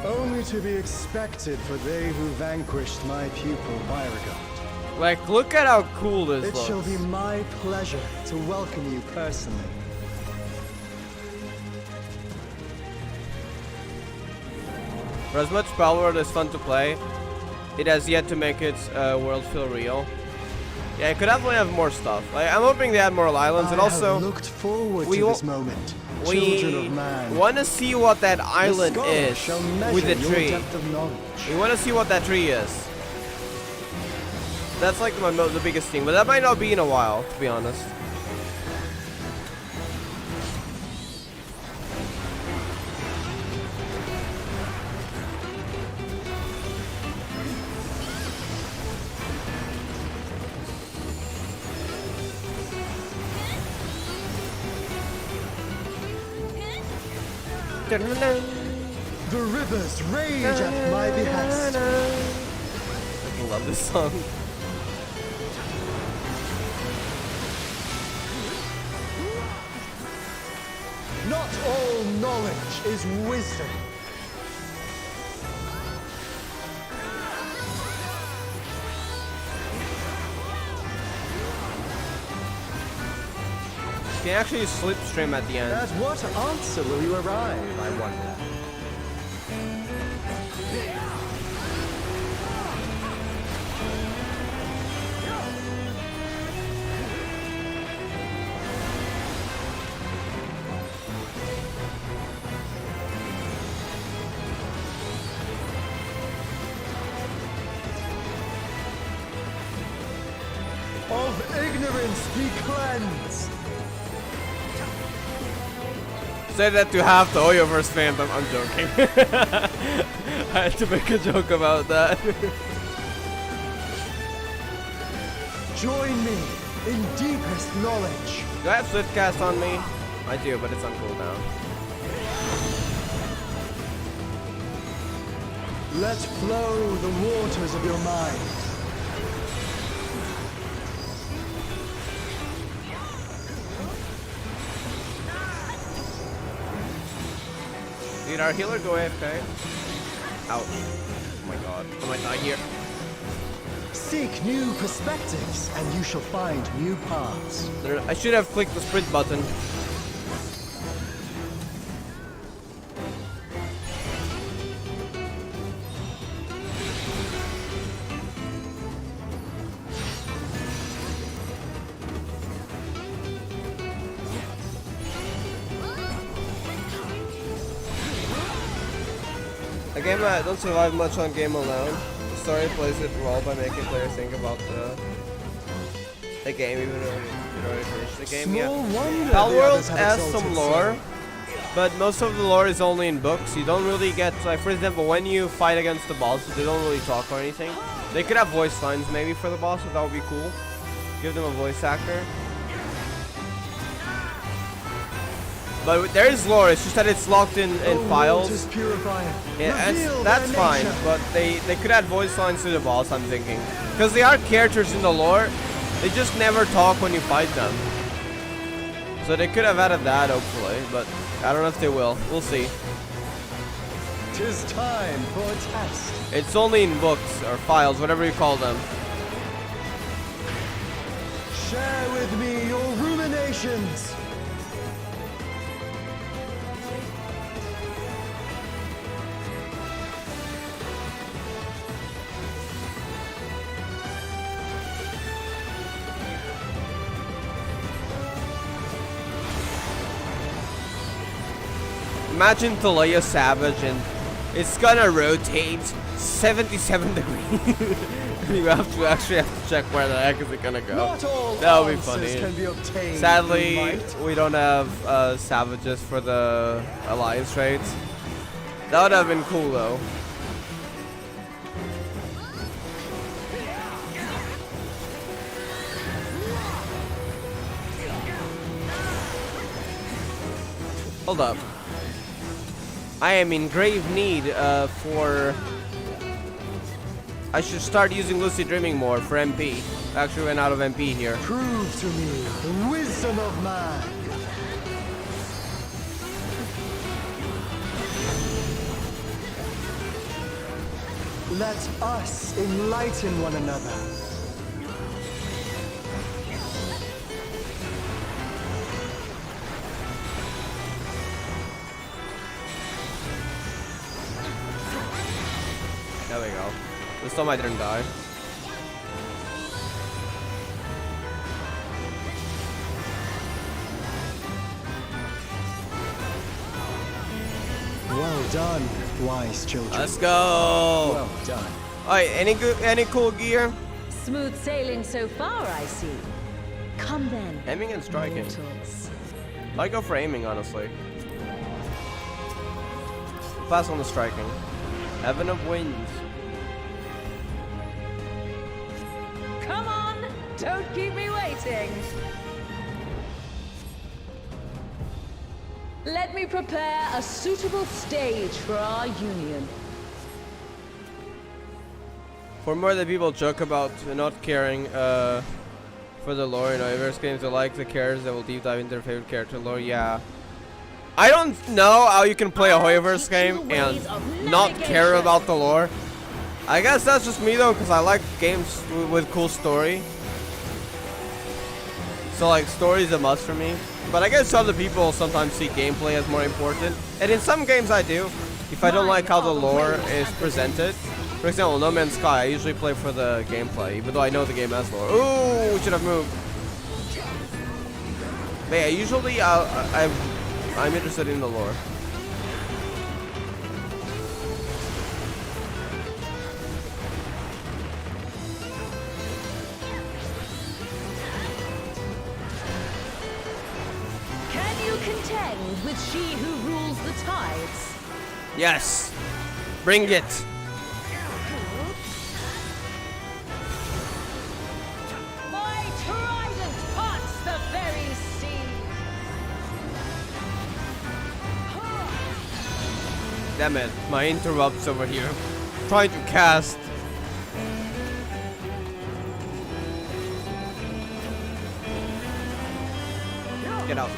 Only to be expected for they who vanquished my pupil Beauregard. Like, look at how cool this It looks. shall be my pleasure to welcome you personally. For as much Palworld is fun to play, it has yet to make its world feel real. Yeah, it could definitely have more stuff. Like, I'm hoping they add more islands, and also I have looked forward we to this moment. we Children of man. want to see what that island The scholar is shall with the measure your tree. depth of knowledge. We want to see what that tree is. That's like the biggest thing, but that might not be in a while, to be honest. The rivers rage at my behest. I love this song. Not all knowledge is wisdom. You can actually slipstream at the end. At what answer will you arrive, I wonder? Of ignorance be cleansed. Say that to half the Oyoverse fans. I'm joking. I had to make a joke about that. Join me in deepest knowledge. Do I have Swiftcast on me? I do, but it's on cooldown. Let flow the waters of your mind. Did our healer go AFK? Ouch. Oh my god. I might die here. Seek new perspectives, and you shall find new paths. I should have clicked the sprint button. The game don't survive much on game alone. The story plays it well by making players think about the game even though you already finished the game. Small wonder Yeah. the Palworld others have has exalted some lore, sin. but most of the lore is only in books. You don't really get, like, for example, when you fight against the bosses, they don't really talk or anything. They could have voice lines maybe for the bosses. That would be cool. Give them a voice actor. But there is lore, it's just that it's locked in files. Yeah, that's fine, but they could add voice lines to the boss, I'm thinking. Because they are characters in the lore, they just never talk when you fight them. So they could have added that, hopefully, but I don't know if they will. We'll see. 'Tis time for a test. It's only in books, or files, whatever you call them. Share with me your ruminations. Imagine Thalea Savage and it's gonna rotate 77 degrees. You actually have to check where the heck is it gonna go. Not all That would be answers funny. can be obtained Sadly, through might. we don't have savages for the alliance trades. That would have been cool though. Hold up. I am in grave need for... I should start using lucid dreaming more for MP. Actually ran out of MP here. Prove to me the wisdom of man. Let us enlighten one another. There we go. This time I didn't die. Well done, wise children. Let's go. Well done. Alright, any cool gear? Smooth sailing so far, I see. Come then. Aiming and striking. mortals. I go for aiming, honestly. Pass on the striking. Heaven of Winds. Come on! Don't keep me waiting! Let me prepare a suitable stage for our union. For more that people joke about not caring for the lore in Hoyoverse games, they like the characters that will deep dive into their favorite character lore. Yeah. I don't know how you can play a Hoyoverse game and not care about the lore. I guess that's just me though, because I like games with cool story. So like, story is a must for me. But I guess other people sometimes see gameplay as more important. And in some games I do, if I don't like how the lore is presented. For example, No Man's Sky, I usually play for the gameplay, even though I know the game has lore. Ooh, we should have moved. But yeah, usually I'm interested in the lore. Can you contend with she who rules the tides? Yes! Bring it! My trident parts the very sea! Damn it, my interrupts over here. Trying to cast. Get out.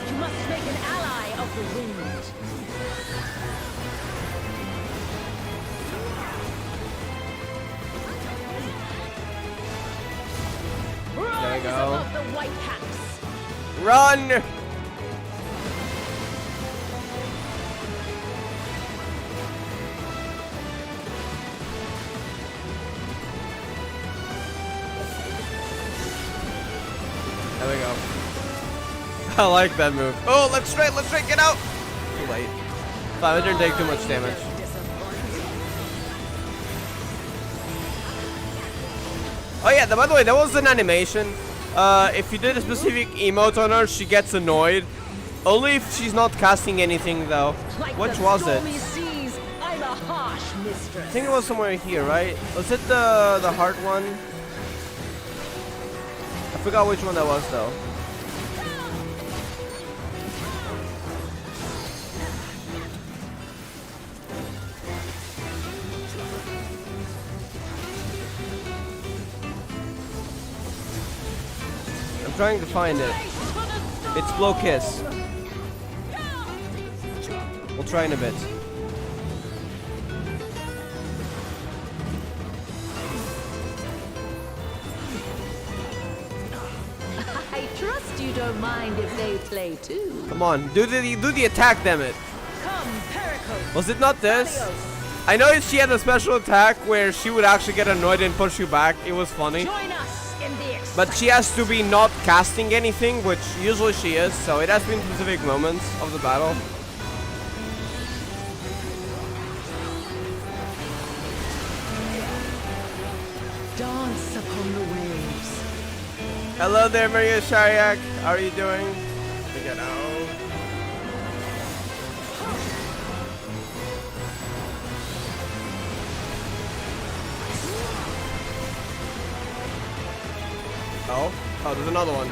You must make an ally of the wind. There we go. Above the white caps. Run! There we go. I like that move. Oh, let's straight, get out! Too late. Fine, it didn't take too much damage. Oh yeah, by the way, that was an animation. If you did a specific emote on her, she gets annoyed. Only if she's not casting anything though. Which was it? Seas, I'm a harsh mistress. I think it was somewhere here, right? Was it the heart one? I forgot which one that was though. I'm trying to find it. It's Blow Kiss. We'll try in a bit. I trust you don't mind if they play too. Come on, do the attack, damn it. Come, Pericles. Was it not this? Adios. I know she had a special attack where she would actually get annoyed and push you back. It was funny. Join us in the But she has to be not casting anything, which usually she is, so it has been specific moments of the battle. Hello there, Maria Shariak. How are you doing? Get out. Oh, there's another one.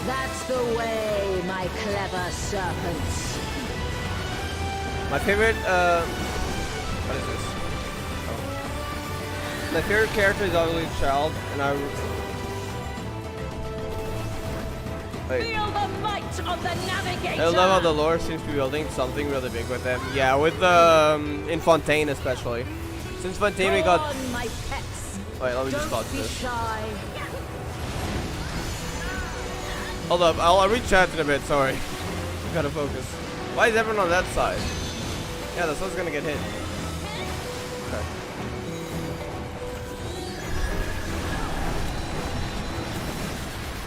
That's the way, my clever serpents. My favorite, what is this? Oh. My favorite character is obviously Child, and I... Wait. Feel the might of the navigator! I love how the lore seems to be building something really big with them. Yeah, with the, in Fontaine especially. Since Fontaine we got... On, my pets. Wait, let me just Don't dodge be this. shy. Hold up, I'll reach chat in a bit, sorry. Gotta focus. Why is everyone on that side? Yeah, the sun's gonna get hit. Okay.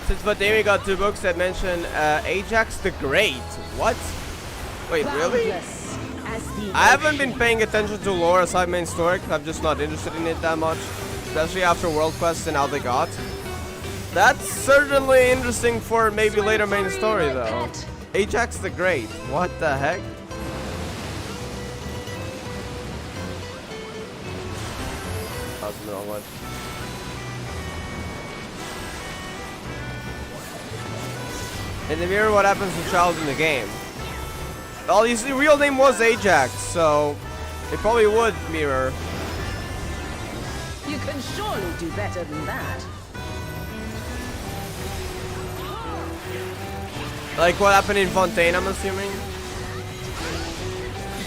Since Fontaine we got 2 books that mention Ajax the Great. What? Wait, really? Boundless as the I haven't ocean. been paying attention to lore aside main story, 'cause I'm just not interested in it that much. Especially after World Quest and how they got. That's certainly interesting for maybe later main story though. Ajax the Great. What the heck? That was the wrong one. In the mirror, what happens to Child in the game? Well, his real name was Ajax, so it probably would mirror. You can surely do better than that. Like what happened in Fontaine, I'm assuming.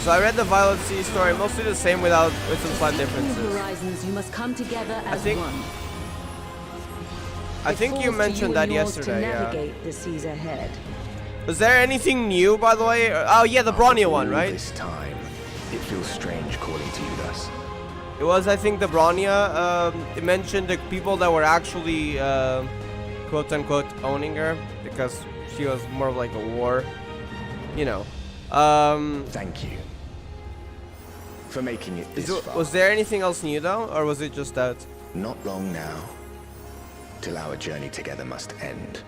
So I read the Violet Sea story, mostly the same with some slight New differences. horizons, you must come together as think- one. I think you mentioned that yesterday, To yeah. navigate the seas ahead. Was there anything new, by the way? Oh yeah, the Bronya one, right? This time, it feels strange calling to you thus. It was, I think, the Bronya. It mentioned the people that were actually, quote-unquote, owning her, because she was more of like a war, you know. Thank you for making it this far. Was there anything else new, though? Or was it just that? Not long now, till our journey together must end.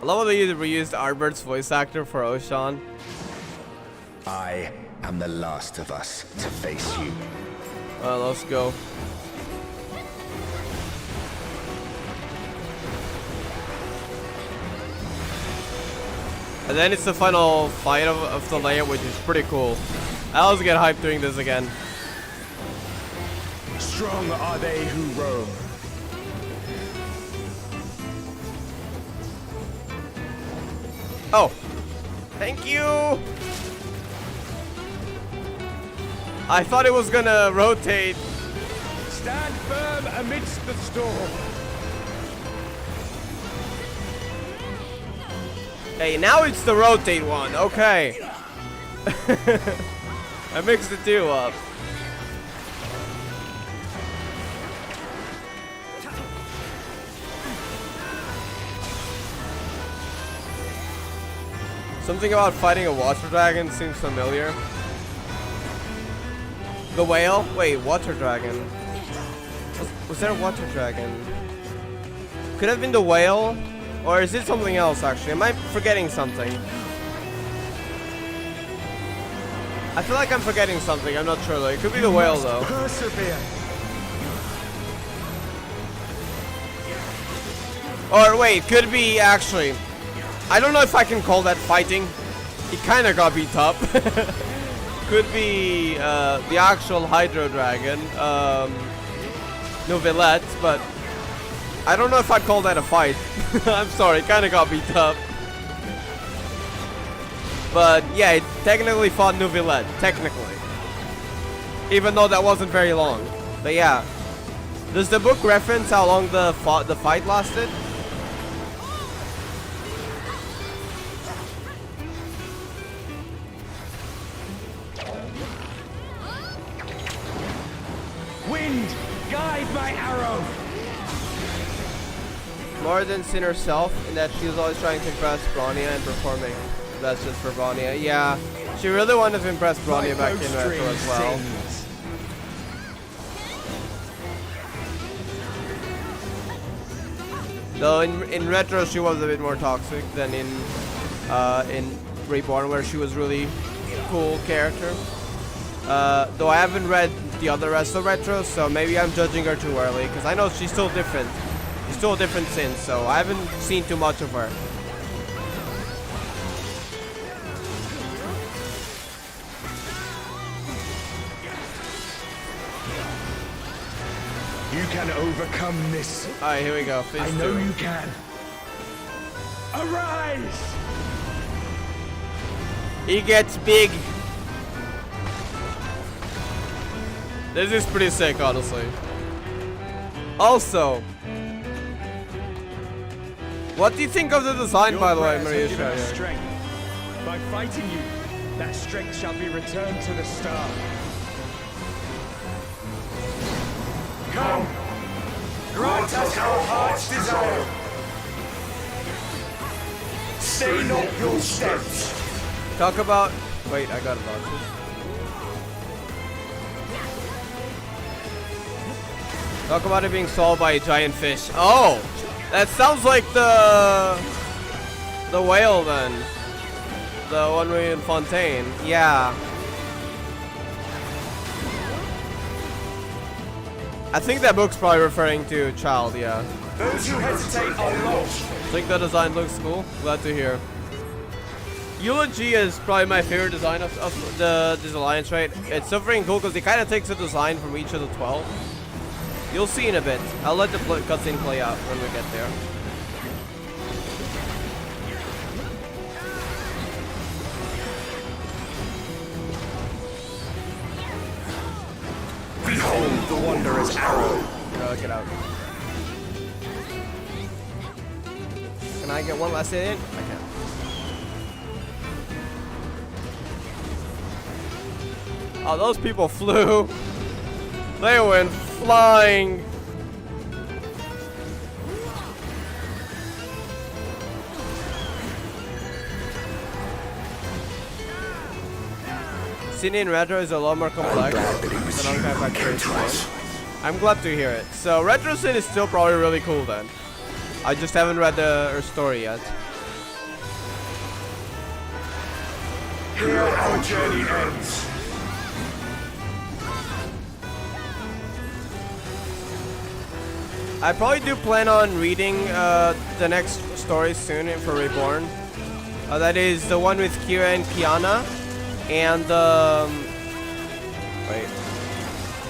I love how they reused Arbert's voice actor for Oshan. I am the last of us to face you. Well, let's go. And then it's the final fight of the layer, which is pretty cool. I always get hyped doing this again. Strong are they who roam. Oh, thank you. I thought it was gonna rotate. Stand firm amidst the storm. Hey, now it's the rotate one. Okay. I mixed the two up. Something about fighting a water dragon seems familiar. The whale? Wait, water dragon. Was there a water dragon? Could have been the whale, or is it something else actually? Am I forgetting something? I feel like I'm forgetting something, I'm not sure though. It could be the whale though. Persevere. Or wait, could be actually. I don't know if I can call that fighting. He kinda got beat up. Could be the actual Hydro Dragon, Novelette, but I don't know if I'd call that a fight. I'm sorry, kinda got beat up. But yeah, it technically fought Novelette, technically. Even though that wasn't very long. But yeah. Does the book reference how long the fight lasted? Wind, guide my arrow. More than Sin herself, in that she was always trying to impress Bronya and performing. That's just for Bronya. Yeah, She really wanted to impress Bronny back in retro as well. Though in retro she was a bit more toxic than in Reborn, where she was really cool character. Though I haven't read the other rest of retro, so maybe I'm judging her too early, because I know she's still different. She's still a different sin, so I haven't seen too much of her. You can overcome this. Alright, here we go. I know you can. Arise! He gets big. This is pretty sick, honestly. Also, what do you think of the design, by the way, Maria? Strength. By fighting you, that strength shall be returned to the star. Come, grant us our heart's desire. Stay not your steps. Talk about. Wait, I got a bunch. Talk about it being swallowed by a giant fish. Oh, that sounds like the whale then. The one we in Fontaine. Yeah. I think that book's probably referring to Child, yeah. Those who hesitate are lost. I think the design looks cool. Glad to hear. Eulogy is probably my favorite design of this alliance, right? It's so freaking cool because it kind of takes a design from each of the 12. You'll see in a bit. I'll let the cutscene play out when we get there. Behold the wanderer's arrow. Get out. Can I get one last hit in? I can. Oh, those people flew. They went flying. Scene in retro is a lot more complex than on FFXIV. I'm glad to hear it. So retro scene is still probably really cool then. I just haven't read her story yet. Here our journey ends. I probably do plan on reading the next story soon for Reborn. That is the one with Kira and Kiana, and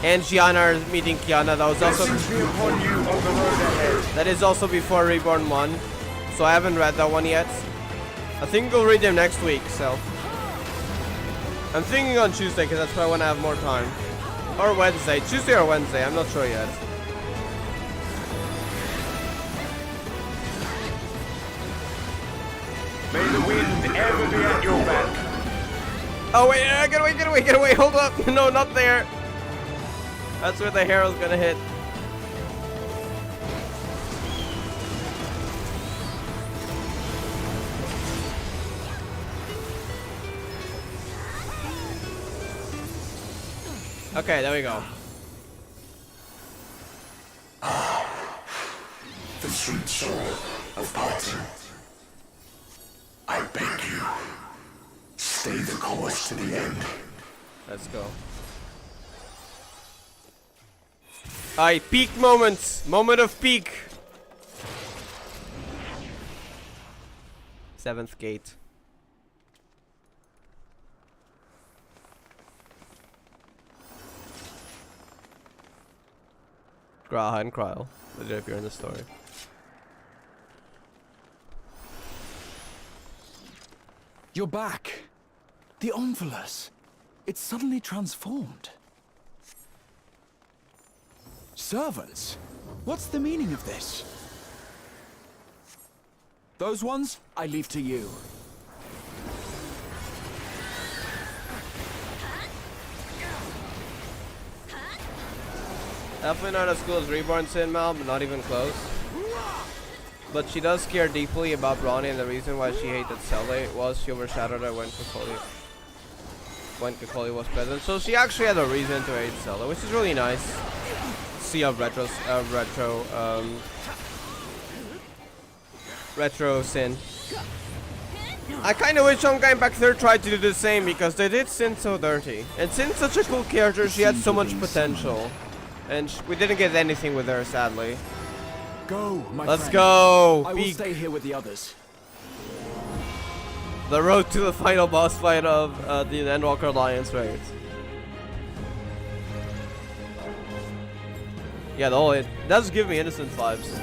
and Gianna are meeting Kiana. That was also that is also before Reborn 1, so I haven't read that one yet. I think we'll read them next week. So I'm thinking on Tuesday because that's probably when I have more time, or Wednesday, Tuesday or Wednesday. I'm not sure yet. May the wind ever be at your back. Oh wait, get away, hold up. No, not there. That's where the arrow's gonna hit. Okay, there we go. The sweet sorrow of parting. I beg you, stay the course to the end. Let's go. Alright, peak moments. Moment of peak. 7th gate. Graha and Kryl. They appear in the story. You're back. The Omphilus. It's suddenly transformed. Servants? What's the meaning of this? Those ones, I leave to you. Definitely not as cool as Reborn Sin Mal, but not even close. But she does care deeply about Bronny, and the reason why she hated Cele was she overshadowed her when portfolio. when Kakoli was present. So she actually had a reason to hate Zelda, which is really nice. See a retro Sin. I kind of wish Honkai Impact 3 tried to do the same because they did Sin so dirty. And Sin's such a cool character, she had so much potential. And we didn't get anything with her, sadly. Go, my Let's friend. go! I will stay here with the others. The road to the final boss fight of the Endwalker Alliance raid. Yeah, it does give me Innocence vibes.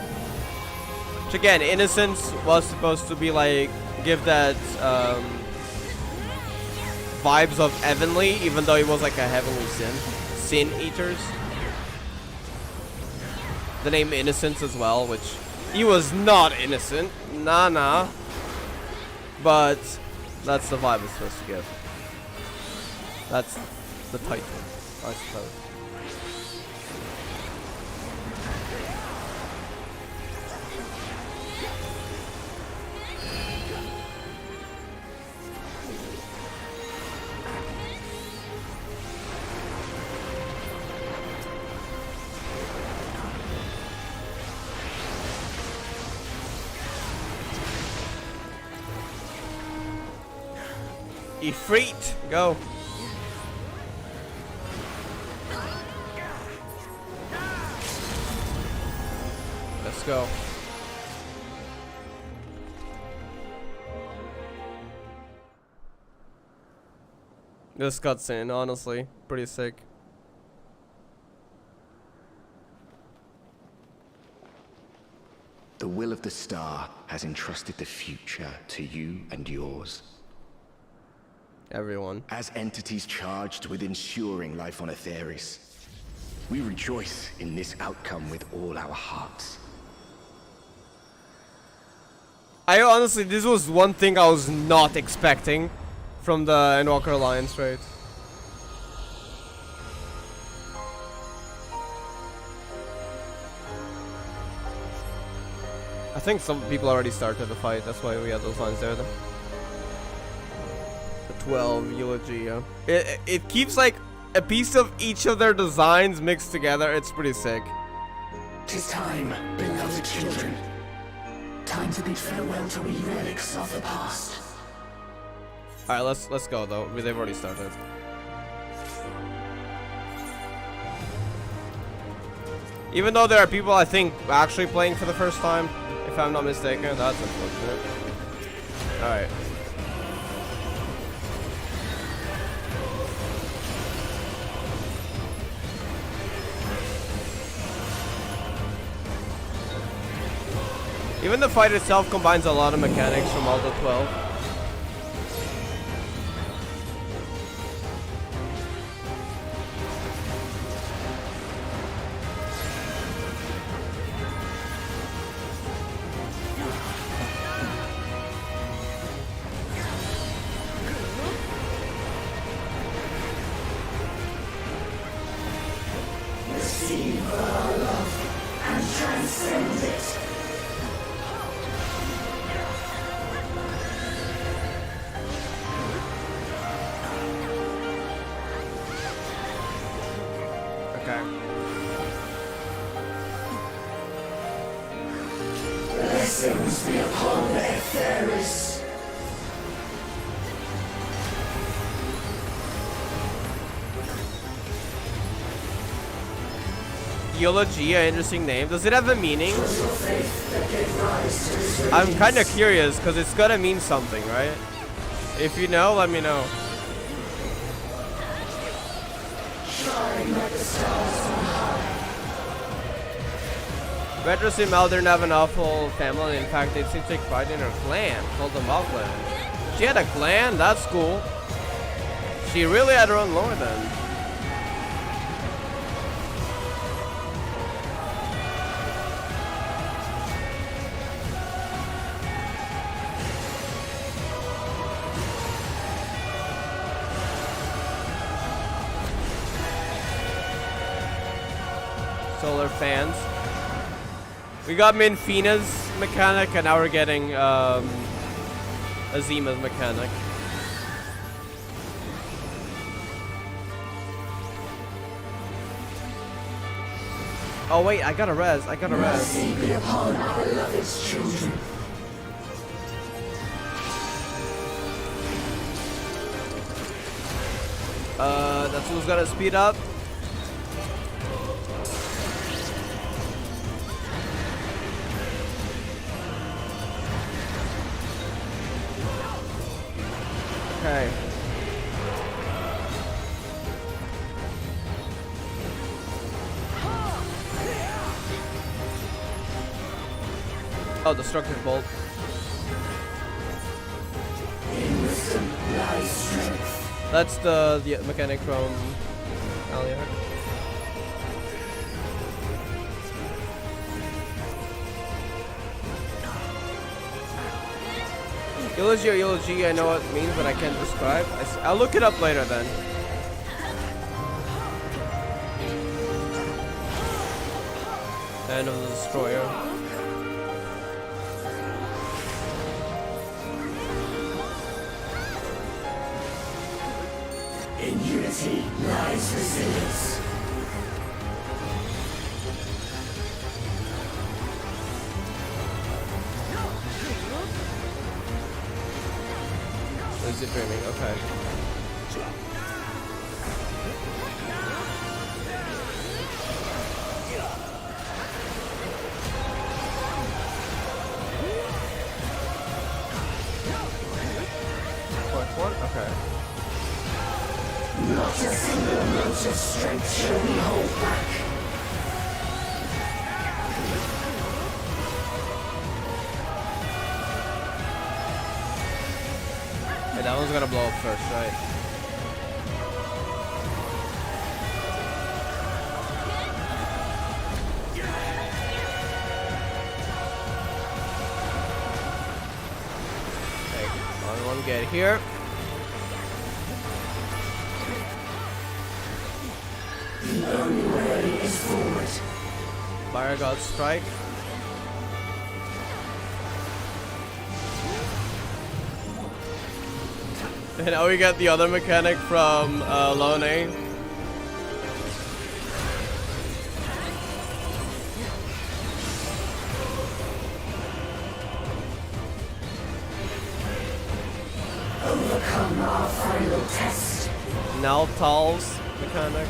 Which again, Innocence was supposed to be like, give that vibes of Heavenly, even though he was like a Heavenly Sin Eaters. The name Innocence as well, which he was not innocent. Nah. But that's the vibe it's supposed to give. That's the title, I suppose. Ifrit, go. Let's go. This cutscene, honestly, pretty sick. The will of the star has entrusted the future to you and yours. Everyone. As entities charged with ensuring life on Aetheris, we rejoice in this outcome with all our hearts. I honestly, this was one thing I was not expecting from the Endwalker Alliance raid. I think some people already started the fight, that's why we had those lines there then. 12 eulogy, yeah. It keeps like a piece of each of their designs mixed together. It's pretty sick. 'Tis time, beloved children. Time to bid farewell to we relics of the past. Alright, let's go though. They've already started. Even though there are people I think actually playing for the first time, if I'm not mistaken, that's unfortunate. Alright. Even the fight itself combines a lot of mechanics from all the 12. Receive our love and transcend it. Blessings be upon Aetheris. Eulogy, an interesting name. Does it have a meaning? I'm kind of curious because it's gotta mean something, right? If you know, let me know. Shine like the stars on high. Retros and Mel didn't have an awful family. In fact, they seem to take pride in her clan, called the Mall Clan. She had a clan? That's cool. She really had her own lore then. Solar fans. We got Minfina's mechanic, and now we're getting Azima's mechanic. Oh wait, I got a res. I got a res. Mercy be upon our beloved children. That's who's gonna speed up. Okay. Oh, destructive bolt. In wisdom lies strength. That's the mechanic from earlier. Eulogy or eulogy, I know what it means, but I can't describe. I'll look it up later then. End of the destroyer. In unity lies resilience. Lucid dreaming, okay. Fourth one? Okay. Not a single note of strength shall we hold back. Hey, that one's gonna blow up first, right? Okay, one get here. The only way is forward. Fire God strike. And now we got the other mechanic from Lone. Overcome our final test. Now Tal's mechanic.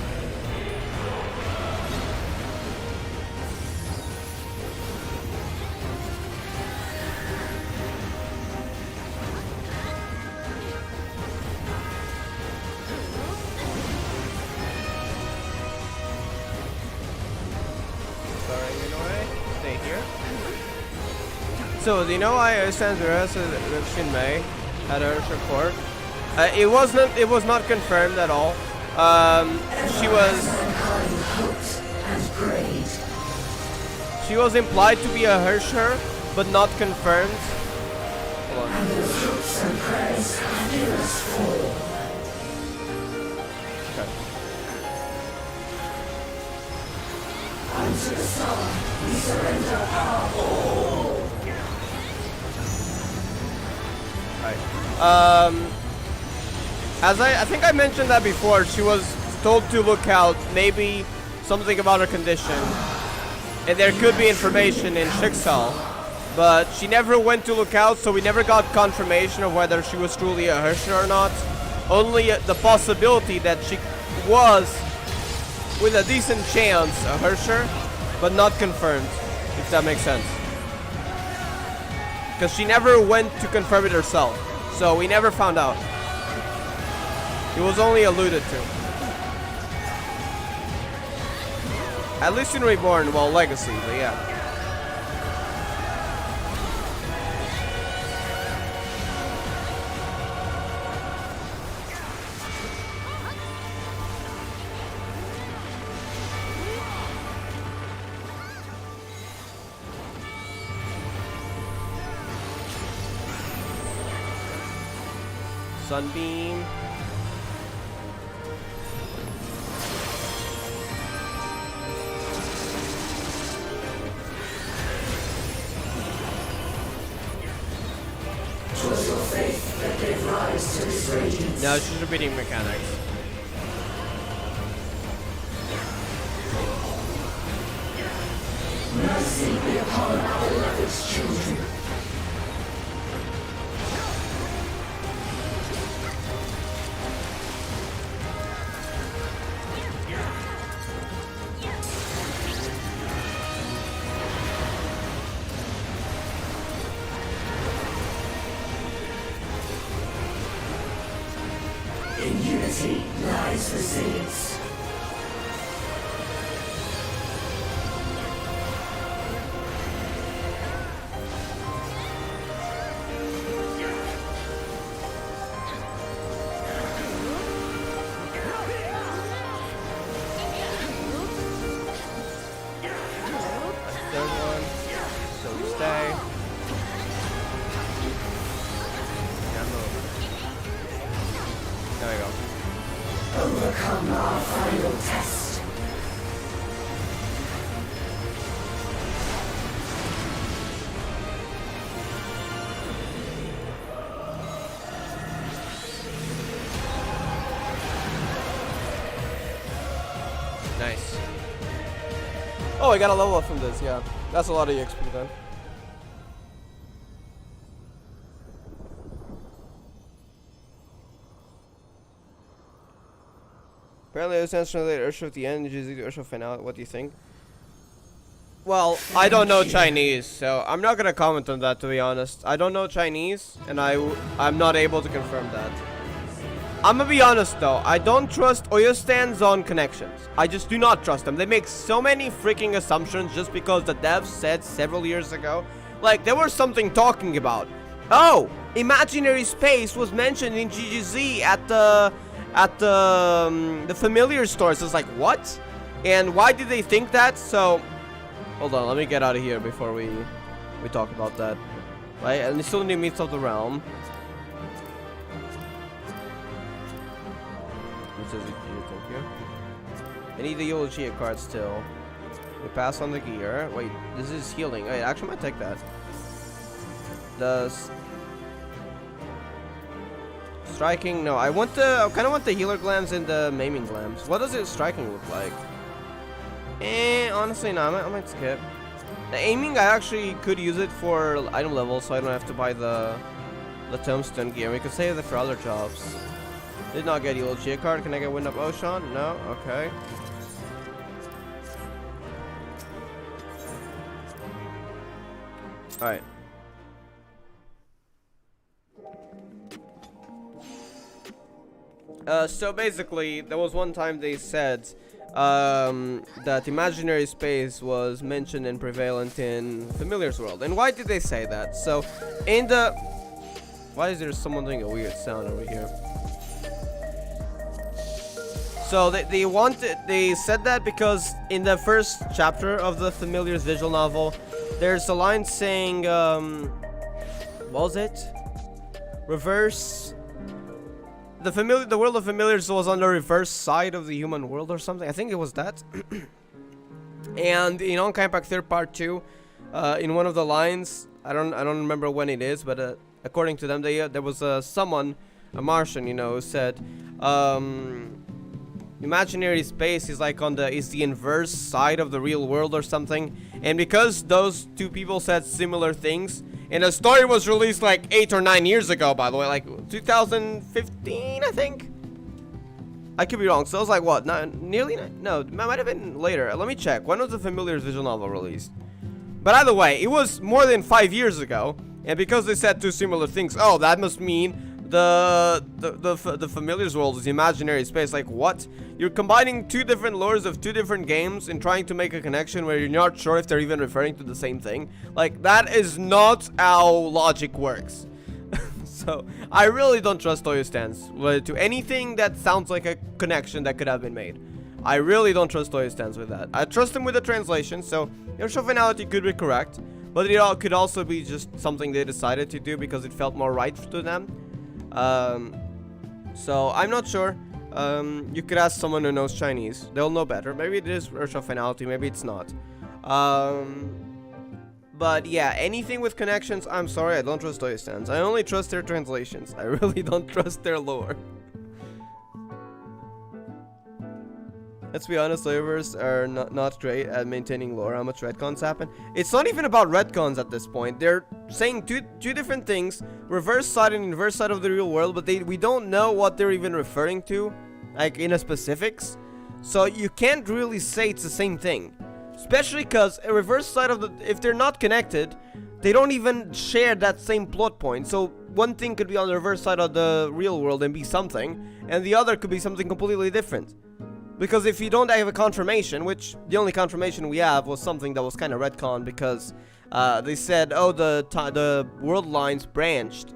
Stay here. So, do you know why stands the rest of Shin Mei at her court? It was not confirmed at all. She was implied to be a Hersher, but not confirmed. Hold on. Okay. Unto the sun, we surrender our all. Alright. As I think I mentioned that before, she was told to look out, maybe something about her condition, and there could be information in Schicksal, but she never went to look out, so we never got confirmation of whether she was truly a Hersher or not. Only the possibility that she was, with a decent chance, a Hersher, but not confirmed, if that makes sense. Because she never went to confirm it herself, so we never found out. It was only alluded to. At least in Reborn, well, Legacy, but yeah. Sunbeam. Was your faith that gave rise to this radiance? No, she's repeating mechanics. defies resilience. Third one. So we stay. Yeah, move. There we go. Overcome our final test. Nice. Oh, I got a level up from this, yeah. That's a lot of EXP then. Apparently, it's translated Ursha at the end, usually Ursha finale. What do you think? Well, I don't know Chinese, so I'm not gonna comment on that, to be honest. I don't know Chinese, and I'm not able to confirm that. I'm gonna be honest though, I don't trust Oyostan's on connections. I just do not trust them. They make so many freaking assumptions just because the devs said several years ago. Like, there was something talking about. Oh, imaginary space was mentioned in GGZ at the familiar stores. It's like, what? And why did they think that? So, hold on, let me get out of here before we talk about that. Right, and they still need Meats of the Realm. Thank you. I need the Eulogia card still. We pass on the gear. Wait, this is healing. Wait, I actually might take that. Does striking? No, I kind of want the healer glams and the maiming glams. What does it striking look like? Honestly, no. I might skip. The aiming, I actually could use it for item level, so I don't have to buy the tombstone gear. We could save it for other jobs. Did not get Eulogia card. Can I get Wind Up Ocean? No? Okay. Alright. So basically, there was one time they said that imaginary space was mentioned and prevalent in Familiar's world. And why did they say that? So, in the... Why is there someone doing a weird sound over here? So they said that because in the first chapter of the Familiar's visual novel, there's a line saying, what was it? Reverse. The world of familiars was on the reverse side of the human world or something. I think it was that. And in Onkai Pack 3rd Part 2, in one of the lines, I don't remember when it is, but according to them, there was someone, a Martian, you know, who said, imaginary space is like is the inverse side of the real world or something. And because those two people said similar things, and the story was released like 8 or 9 years ago, by the way, like 2015, I think. I could be wrong. So it was like what? No, it might have been later. Let me check. When was the Familiar's visual novel released? But either way, it was more than 5 years ago. And because they said two similar things, oh, that must mean the Familiar's world is imaginary space. Like, what? You're combining two different lores of two different games and trying to make a connection where you're not sure if they're even referring to the same thing. Like, that is not how logic works. So, I really don't trust Toyo Stance to anything that sounds like a connection that could have been made. I really don't trust Toyo Stance with that. I trust him with the translation, so your show finality could be correct. But it could also be just something they decided to do because it felt more right to them. So I'm not sure. You could ask someone who knows Chinese. They'll know better. Maybe it is Ursha finality, maybe it's not. But yeah, anything with connections, I'm sorry, I don't trust Toyo Stance. I only trust their translations. I really don't trust their lore. Let's be honest, servers are not great at maintaining lore. How much retcons happen? It's not even about retcons at this point. They're saying two different things, reverse side and inverse side of the real world, but we don't know what they're even referring to, like in a specifics. So you can't really say it's the same thing, especially because a reverse side of if they're not connected, they don't even share that same plot point. So one thing could be on the reverse side of the real world and be something, and the other could be something completely different. Because if you don't have a confirmation, which the only confirmation we have was something that was kind of retcon, because they said, oh, the world lines branched.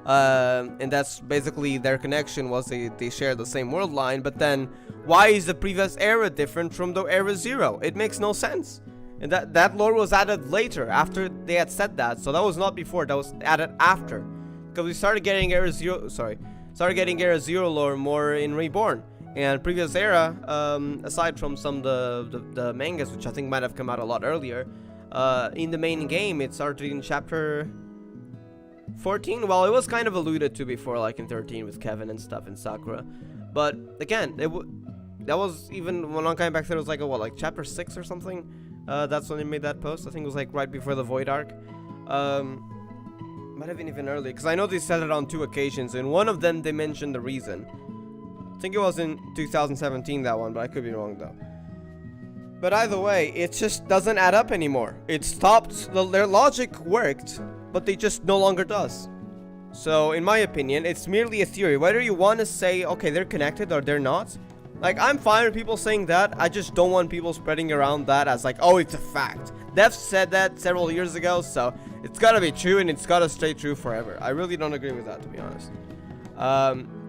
And that's basically their connection, was they share the same world line. But then why is the previous era different from the era 0? It makes no sense. And that lore was added later, after they had said that. So that was not before, that was added after. Because we started getting era 0 lore more in Reborn. And previous era, aside from some of the mangas, which I think might have come out a lot earlier, in the main game, it started in chapter 14. Well, it was kind of alluded to before, like in 13 with Kevin and stuff and Sakura. But again, that was even when Honkai Impact 3 was like, what, like chapter 6 or something? That's when they made that post. I think it was like right before the Void Arc. Might have been even earlier, because I know they said it on 2 occasions. And one of them, they mentioned the reason. I think it was in 2017, that one, but I could be wrong though. But either way, it just doesn't add up anymore. It stopped, their logic worked, but they just no longer does. So in my opinion, it's merely a theory. Whether you want to say, okay, they're connected or they're not, like, I'm fine with people saying that. I just don't want people spreading around that as like, oh, it's a fact. Dev said that several years ago, so it's gotta be true and it's gotta stay true forever. I really don't agree with that, to be honest.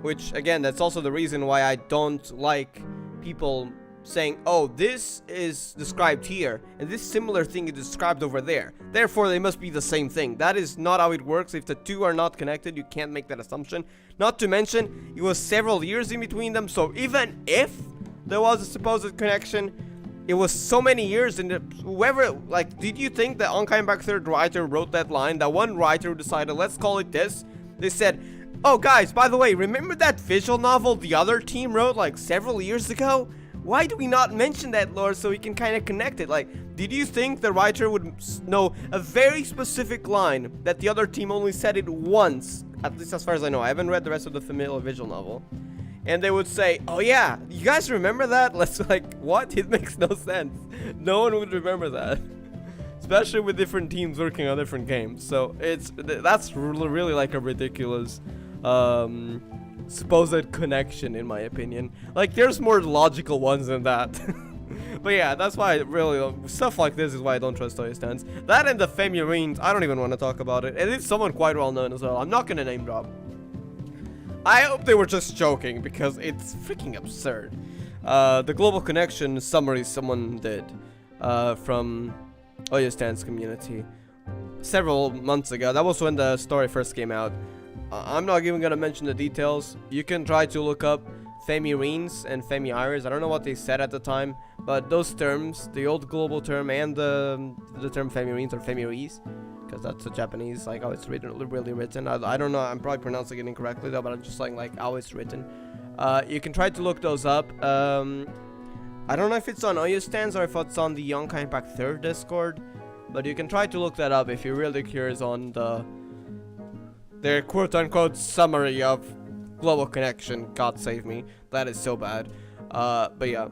Which, again, that's also the reason why I don't like people saying, oh, this is described here, and this similar thing is described over there. Therefore, they must be the same thing. That is not how it works. If the two are not connected, you can't make that assumption. Not to mention, it was several years in between them, so even if there was a supposed connection, it was so many years, and whoever, like, did you think that Honkai Impact 3 writer wrote that line? That one writer decided, let's call it this. They said, oh, guys, by the way, remember that visual novel the other team wrote, like, several years ago? Why do we not mention that lore so we can kind of connect it? Like, did you think the writer would know a very specific line that the other team only said it once? At least as far as I know. I haven't read the rest of the familiar visual novel. And they would say, oh yeah, you guys remember that? Let's, like, what? It makes no sense. No one would remember that. Especially with different teams working on different games. So that's really like a ridiculous supposed connection, in my opinion. Like, there's more logical ones than that. But yeah, that's why really stuff like this is why I don't trust Toyo stands. That and the Femurines, I don't even want to talk about it. And it's someone quite well known as well. I'm not gonna name drop. I hope they were just joking, because it's freaking absurd. The global connection summary someone did from Oyo Stand's community several months ago. That was when the story first came out. I'm not even gonna mention the details. You can try to look up Femurines and Femi-Iris. I don't know what they said at the time, but those terms, the old global term and the term Femurines or Femiris, because that's the Japanese, like, how it's really written. I don't know, I'm probably pronouncing it incorrectly though, but I'm just saying, like, how it's written. You can try to look those up. I don't know if it's on Oyo Stands or if it's on the Honkai Impact 3 Discord, but you can try to look that up if you're really curious on their quote-unquote summary of global connection. God save me, that is so bad. But yeah,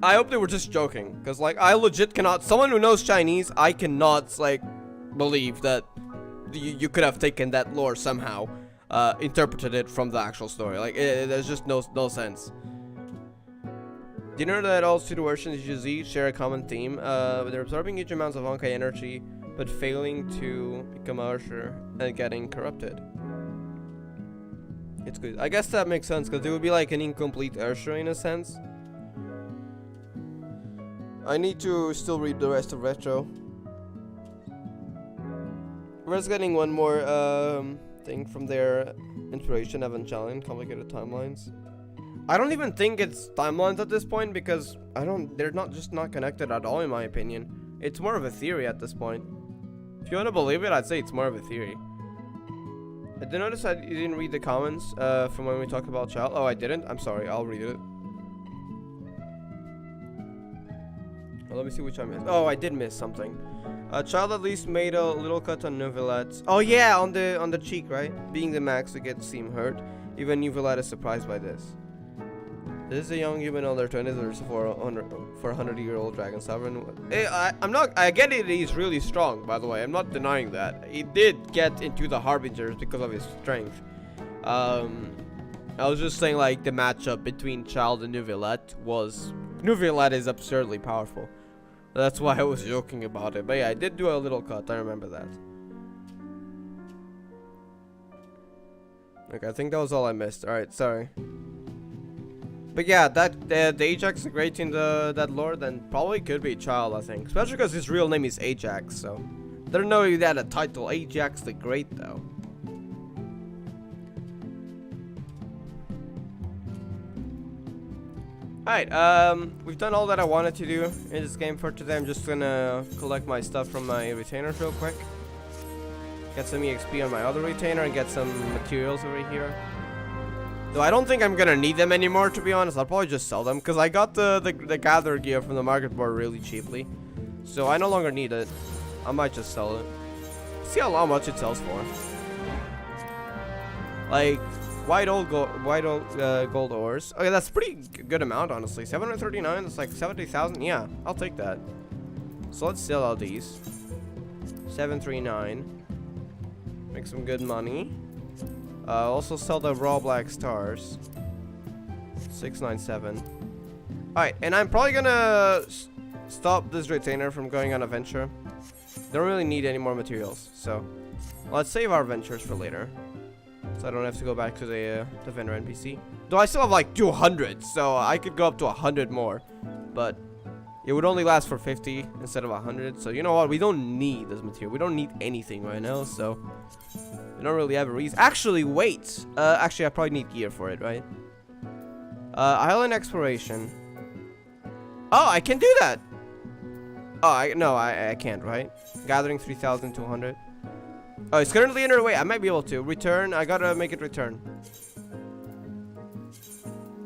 I hope they were just joking, because, like, I legit cannot, someone who knows Chinese, I cannot, like, believe that you could have taken that lore somehow, interpreted it from the actual story. Like, there's just no sense. Do you know that all pseudo versions of Z share a common theme? They're absorbing huge amounts of Honkai energy, but failing to become Ursher and getting corrupted. It's good. I guess that makes sense, because it would be like an incomplete Ursher in a sense. I need to still read the rest of Retro. We're just getting one more thing from their inspiration, Evangelion, complicated timelines. I don't even think it's timelines at this point, because they're not connected at all, in my opinion. It's more of a theory at this point. If you want to believe it, I'd say it's more of a theory. I did notice that you didn't read the comments from when we talked about Child. Oh, I didn't? I'm sorry, I'll read it. Well, let me see which I missed. Oh, I did miss something. Child at least made a little cut on Novelet. Oh yeah, on the cheek, right? Being the max to get seem hurt. Even Novelet is surprised by this. This is a young human on their 20s or for a 100-year-old dragon sovereign. I get it, he's really strong, by the way. I'm not denying that. He did get into the Harbingers because of his strength. I was just saying, like, the matchup between Child and Neuvillette was... Neuvillette is absurdly powerful. That's why I was joking about it. But yeah, I did do a little cut. I remember that. Okay, I think that was all I missed. Alright, sorry. But yeah, that the Ajax the Great in that lore, then probably could be Child, I think. Especially because his real name is Ajax, so... I don't know if he had a title, Ajax the Great, though. Alright, we've done all that I wanted to do in this game for today. I'm just gonna collect my stuff from my retainers real quick. Get some EXP on my other retainer and get some materials over here. Though I don't think I'm gonna need them anymore, to be honest. I'll probably just sell them because I got the gather gear from the market board really cheaply, so I no longer need it. I might just sell it. See how much it sells for. Like white old gold ores. Okay, that's pretty good amount, honestly. 739. That's like 70,000. Yeah, I'll take that. So let's sell all these. 739. Make some good money. Also sell the raw black stars. 697. Alright, and I'm probably gonna stop this retainer from going on a venture. Don't really need any more materials, so let's save our ventures for later, so I don't have to go back to the vendor NPC. Though I still have like 200, so I could go up to 100 more, but it would only last for 50 instead of 100. So you know what? We don't need this material. We don't need anything right now, so we don't really have a reason. Actually, wait. Actually, I probably need gear for it, right? Island exploration. Oh, I can do that. Oh, I can't, right? Gathering 3,200. Oh, it's currently underway. I might be able to return. I gotta make it return.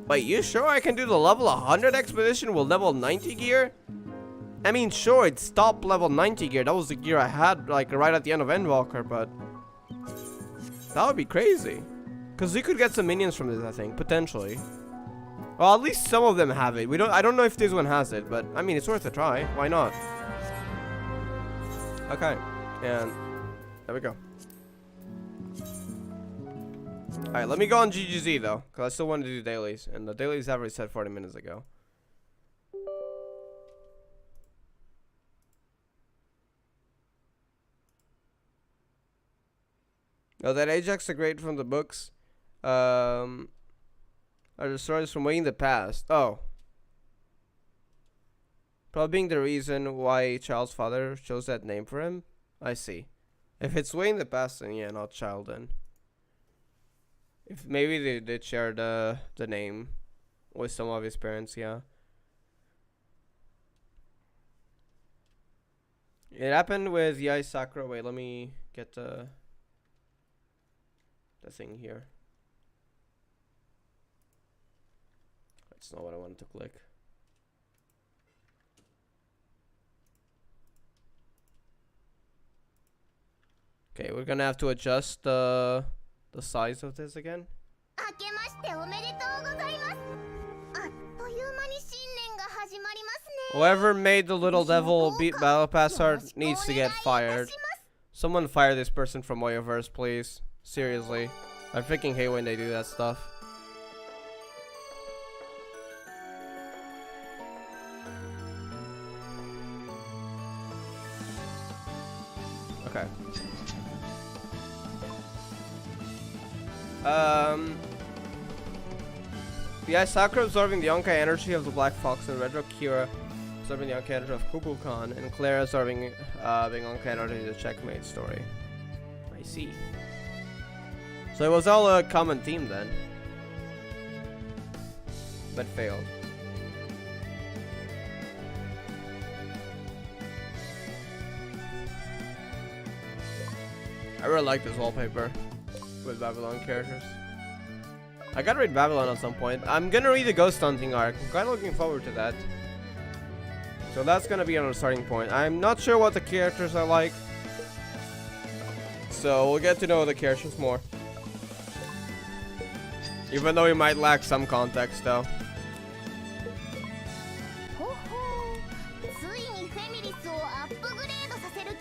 Wait, you sure I can do the level 100 expedition with level 90 gear? I mean, sure, it stopped level 90 gear. That was the gear I had, like, right at the end of Endwalker, but that would be crazy. Because you could get some minions from this, I think, potentially. Well, at least some of them have it. I don't know if this one has it, but I mean, it's worth a try. Why not? Okay, and there we go. Alright, let me go on GGZ though, because I still want to do dailies, and the dailies I've already said 40 minutes ago. Oh, that Ajax the Great from the books are the stories from way in the past. Oh. Probably being the reason why Child's father chose that name for him. I see. If it's way in the past, then yeah, not Child then. If maybe they did share the name with some of his parents, yeah. It happened with Yai Sakura. Wait, let me get the thing here. That's not what I wanted to click. Okay, we're gonna have to adjust the size of this again. Whoever made the little devil beat battle pass art needs to get fired. Someone fire this person from Moyoverse, please. Seriously, I freaking hate when they do that stuff. Okay. Yeah, Sakura absorbing the Yonkai energy of the Black Fox, and Retro Kira absorbing the Yonkai energy of Kukulkan, and Claire absorbing the Yonkai energy of the Checkmate story. I see. So it was all a common theme then, but failed. I really like this wallpaper with Babylon characters. I gotta read Babylon at some point. I'm gonna read the Ghost Hunting arc. I'm kinda looking forward to that. So that's gonna be our starting point. I'm not sure what the characters are like, so we'll get to know the characters more. Even though we might lack some context though.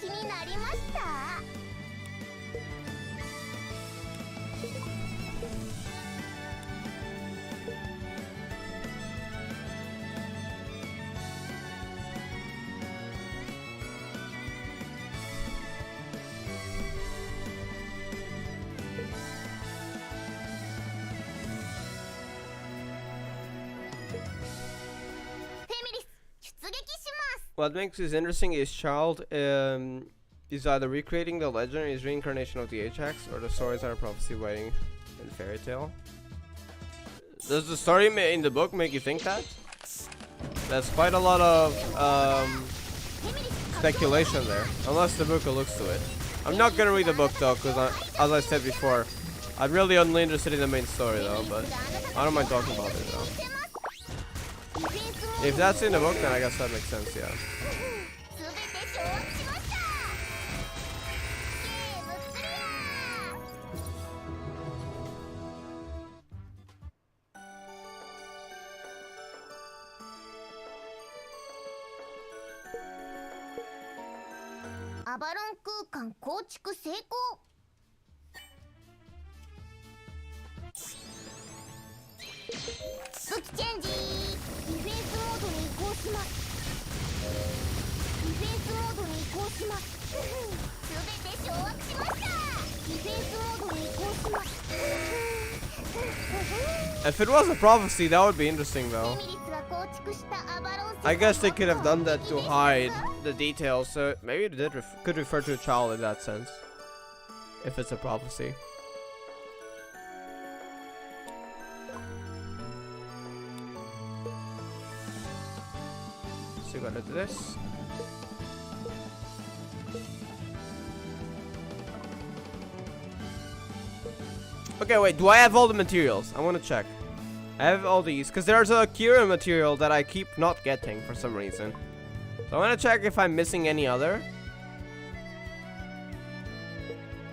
気になりました。What makes this interesting is Child is either recreating the legend or his reincarnation of the Ajax, or the stories are a prophecy waiting in fairy tale. Does the story in the book make you think that? There's quite a lot of speculation there, unless the book looks to it. I'm not gonna read the book though, because as I said before, I'm really only interested in the main story though, but I don't mind talking about it though. If that's in the book, then I guess that makes sense, yeah. アバロン空間構築成功。武器チェンジ。ディフェンスモードに移行します。ディフェンスモードに移行します。すべて掌握しました。ディフェンスモードに移行します。 If it was a prophecy, that would be interesting though. I guess they could have done that to hide the details, so maybe it could refer to a child in that sense. If it's a prophecy. So we gotta do this. Okay, wait, do I have all the materials? I want to check. I have all these, because there's a Kira material that I keep not getting for some reason. So I want to check if I'm missing any other.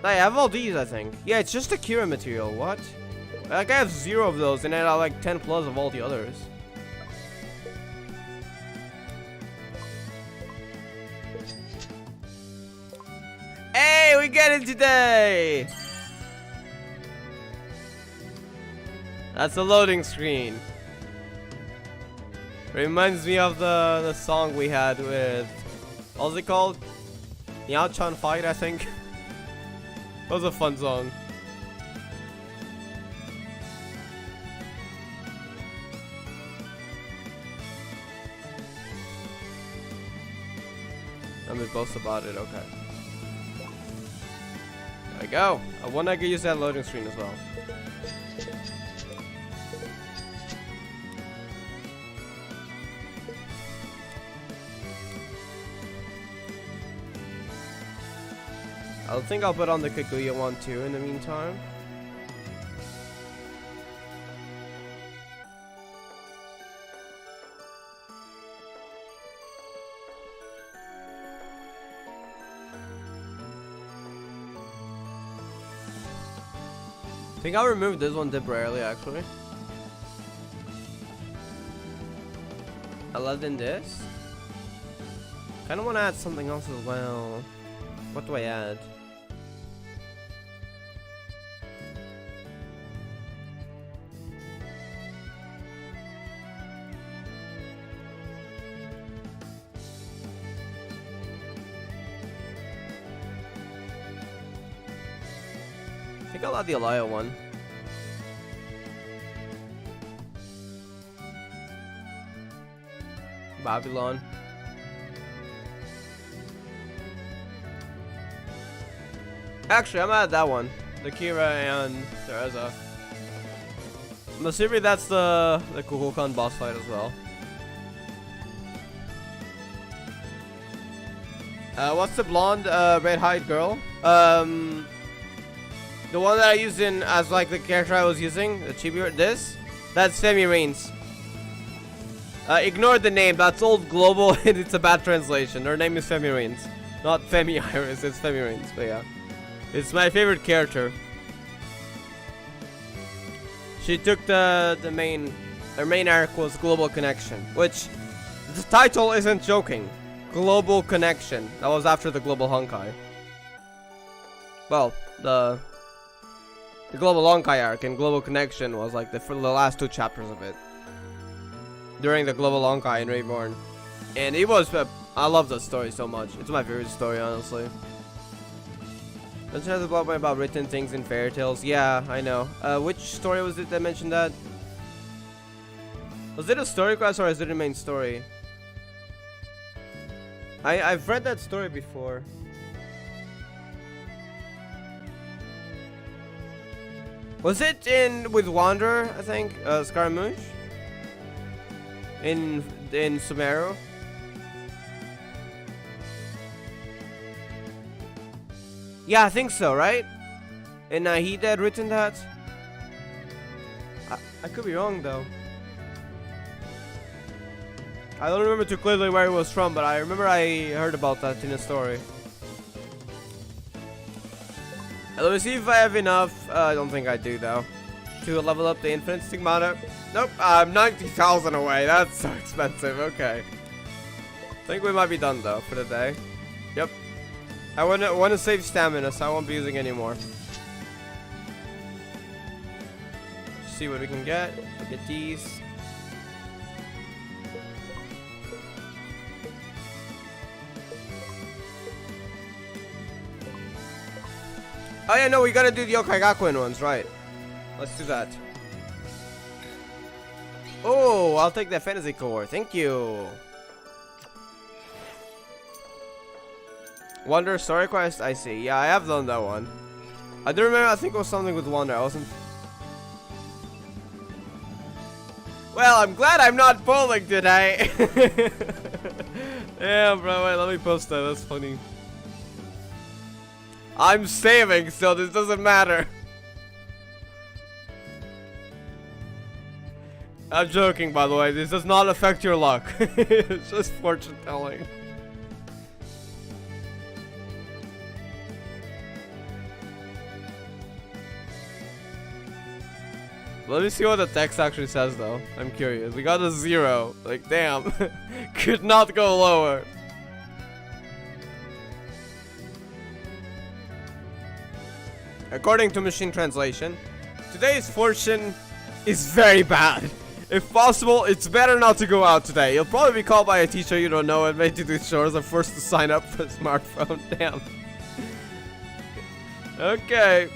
I have all these, I think. Yeah, it's just a Kira material. What? Like, I have 0 of those, and then I have like 10 plus of all the others. Hey, we get it today! That's a loading screen. Reminds me of the song we had with, what was it called? Yao-chan Fight, I think. That was a fun song. And we boast about it, okay. There we go. I want to use that loading screen as well. I think I'll put on the Kaguya one too in the meantime. I think I'll remove this one temporarily actually. I'll add in this. Kinda wanna add something else as well. What do I add? I think I'll add the Alaya one. Babylon. Actually, I'm gonna add that one. The Kira and Teresa. I'm assuming that's the Kukulkan boss fight as well. What's the blonde, red-eyed girl? The one that I used in as like the character I was using, the chibi. That's Femi Reigns. Ignore the name. That's old global, and it's a bad translation. Her name is Femi Reigns, not Femi Iris. It's Femi Reigns. But yeah, it's my favorite character. She took her main arc was Global Connection, which the title isn't joking. Global Connection. That was after the Global Honkai. Well, the Global Honkai arc and Global Connection was like the last 2 chapters of it. During the Global Honkai in Reborn. And it was, I love that story so much. It's my favorite story, honestly. Don't you have to blog about written things in fairy tales? Yeah, I know. Which story was it that mentioned that? Was it a story quest or is it a main story? I've read that story before. Was it in with Wanderer, I think? Scaramouche? In Sumeru? Yeah, I think so, right? And he had written that? I could be wrong though. I don't remember too clearly where it was from, but I remember I heard about that in a story. Let me see if I have enough. I don't think I do though. To level up the infinite stigmata. Nope, I'm 90,000 away. That's so expensive. Okay. I think we might be done though for the day. Yep. I want to save stamina, so I won't be using anymore. See what we can get. Look at these. Oh yeah, no, we gotta do the Yokai Gakuen ones, right? Let's do that. Oh, I'll take that fantasy core. Thank you. Wonder Story Quest, I see. Yeah, I have done that one. I do remember, I think it was something with Wonder. I wasn't. Well, I'm glad I'm not bowling today. Yeah, bro, wait, let me post that. That's funny. I'm saving, so this doesn't matter. I'm joking, by the way. This does not affect your luck. It's just fortune telling. Let me see what the text actually says, though. I'm curious. We got a 0. Like, damn. Could not go lower. According to machine translation, today's fortune is very bad. If possible, it's better not to go out today. You'll probably be called by a teacher you don't know and made to do chores and forced to sign up for a smartphone. Damn. Okay.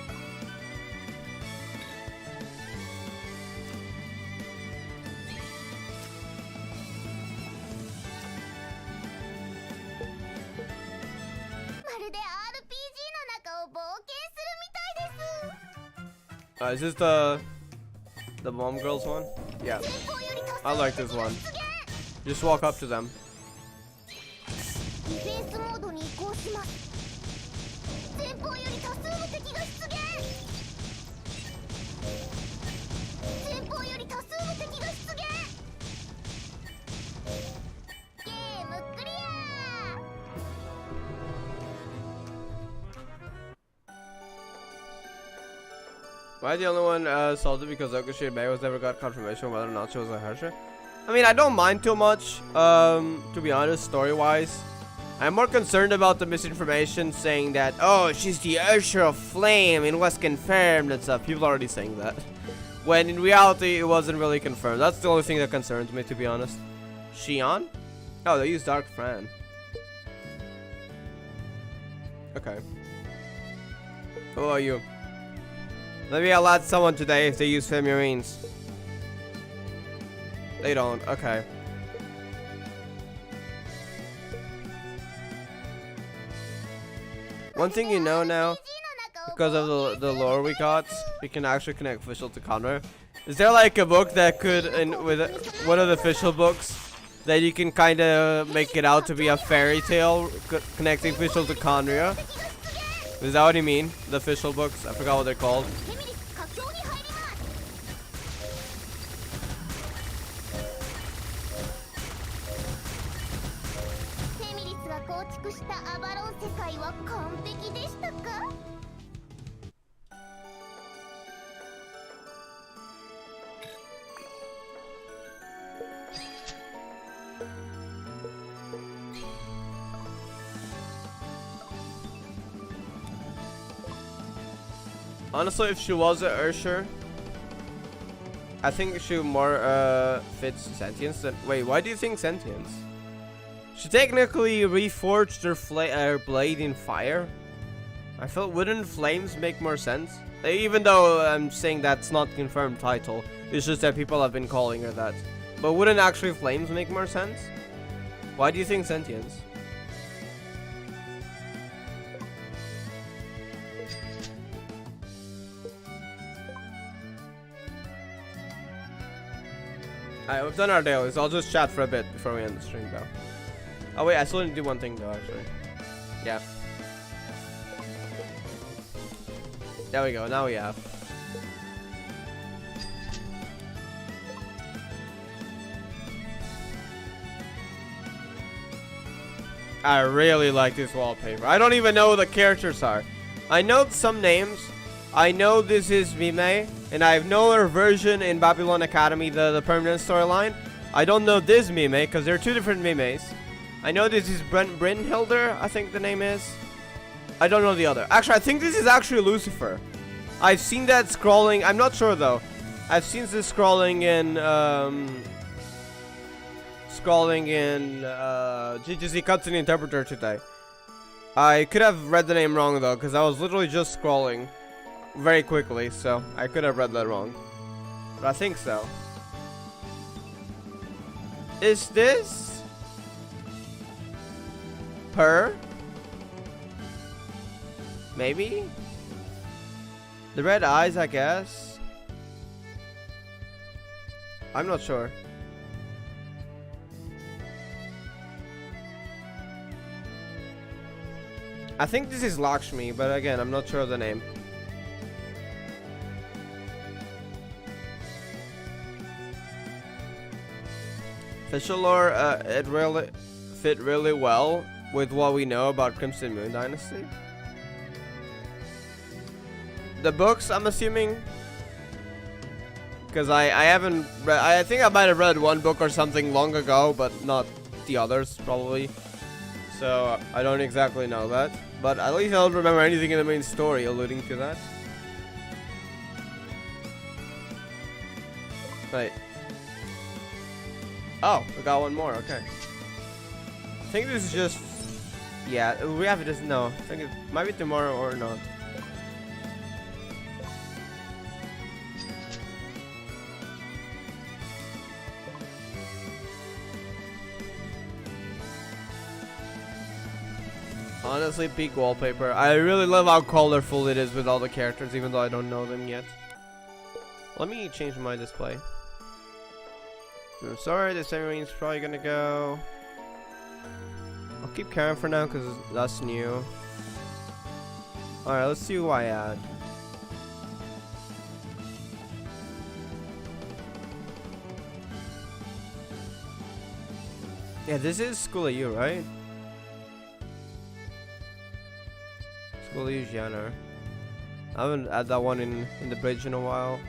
Is this the mom girls one? Yeah. I like this one. Just walk up to them. Am I the only one salted because Okushi May was never got confirmation whether or not she was a Harsher? I mean, I don't mind too much, to be honest, story-wise. I'm more concerned about the misinformation saying that, oh, she's the Usher of Flame, it was confirmed and stuff. People are already saying that. When in reality, it wasn't really confirmed. That's the only thing that concerns me, to be honest. Shion? Oh, they use Dark Fran. Okay. Who are you? Maybe I'll add someone today if they use Femurines. They don't. Okay. One thing you know now, because of the lore we got, we can actually connect Fischl to Conra. Is there like a book that could, with one of the Fischl books, that you can kind of make it out to be a fairy tale connecting Fischl to Conria? Is that what you mean? The Fischl books? I forgot what they're called. Honestly, if she was a Ursher, I think she more fits sentience than. Wait, why do you think sentience? She technically reforged her blade in fire. I felt wouldn't flames make more sense? Even though I'm saying that's not confirmed title, it's just that people have been calling her that. But wouldn't actually flames make more sense? Why do you think sentience? Alright, we've done our dailies. I'll just chat for a bit before we end the stream though. Oh wait, I still need to do one thing though actually. Yeah. There we go, now we have. I really like this wallpaper. I don't even know who the characters are. I know some names. I know this is Mime, and I know her version in Babylon Academy, the permanent storyline. I don't know this Mime, because there are two different Mimes. I know this is Brynhilder, I think the name is. I don't know the other. Actually, I think this is actually Lucifer. I've seen that scrolling. I'm not sure though. I've seen this scrolling in GGC Cutscene Interpreter today. I could have read the name wrong though, because I was literally just scrolling very quickly, so I could have read that wrong. But I think so. Is this her? Maybe? The red eyes, I guess. I'm not sure. I think this is Lakshmi, but again, I'm not sure of the name. Official lore, it really fit really well with what we know about Crimson Moon Dynasty. The books, I'm assuming, because I haven't read. I think I might have read one book or something long ago, but not the others probably. So I don't exactly know that, but at least I don't remember anything in the main story alluding to that. Right. Oh, we got one more. Okay. I think this is just. Yeah, we have it. Just no. I think it might be tomorrow or not. Honestly, peak wallpaper. I really love how colorful it is with all the characters, even though I don't know them yet. Let me change my display. I'm sorry, this is probably gonna go. I'll keep Karen for now because that's new. Alright, let's see who I add. Yeah, this is School of You, right? School of You Janner. I haven't had that one in the bridge in a while.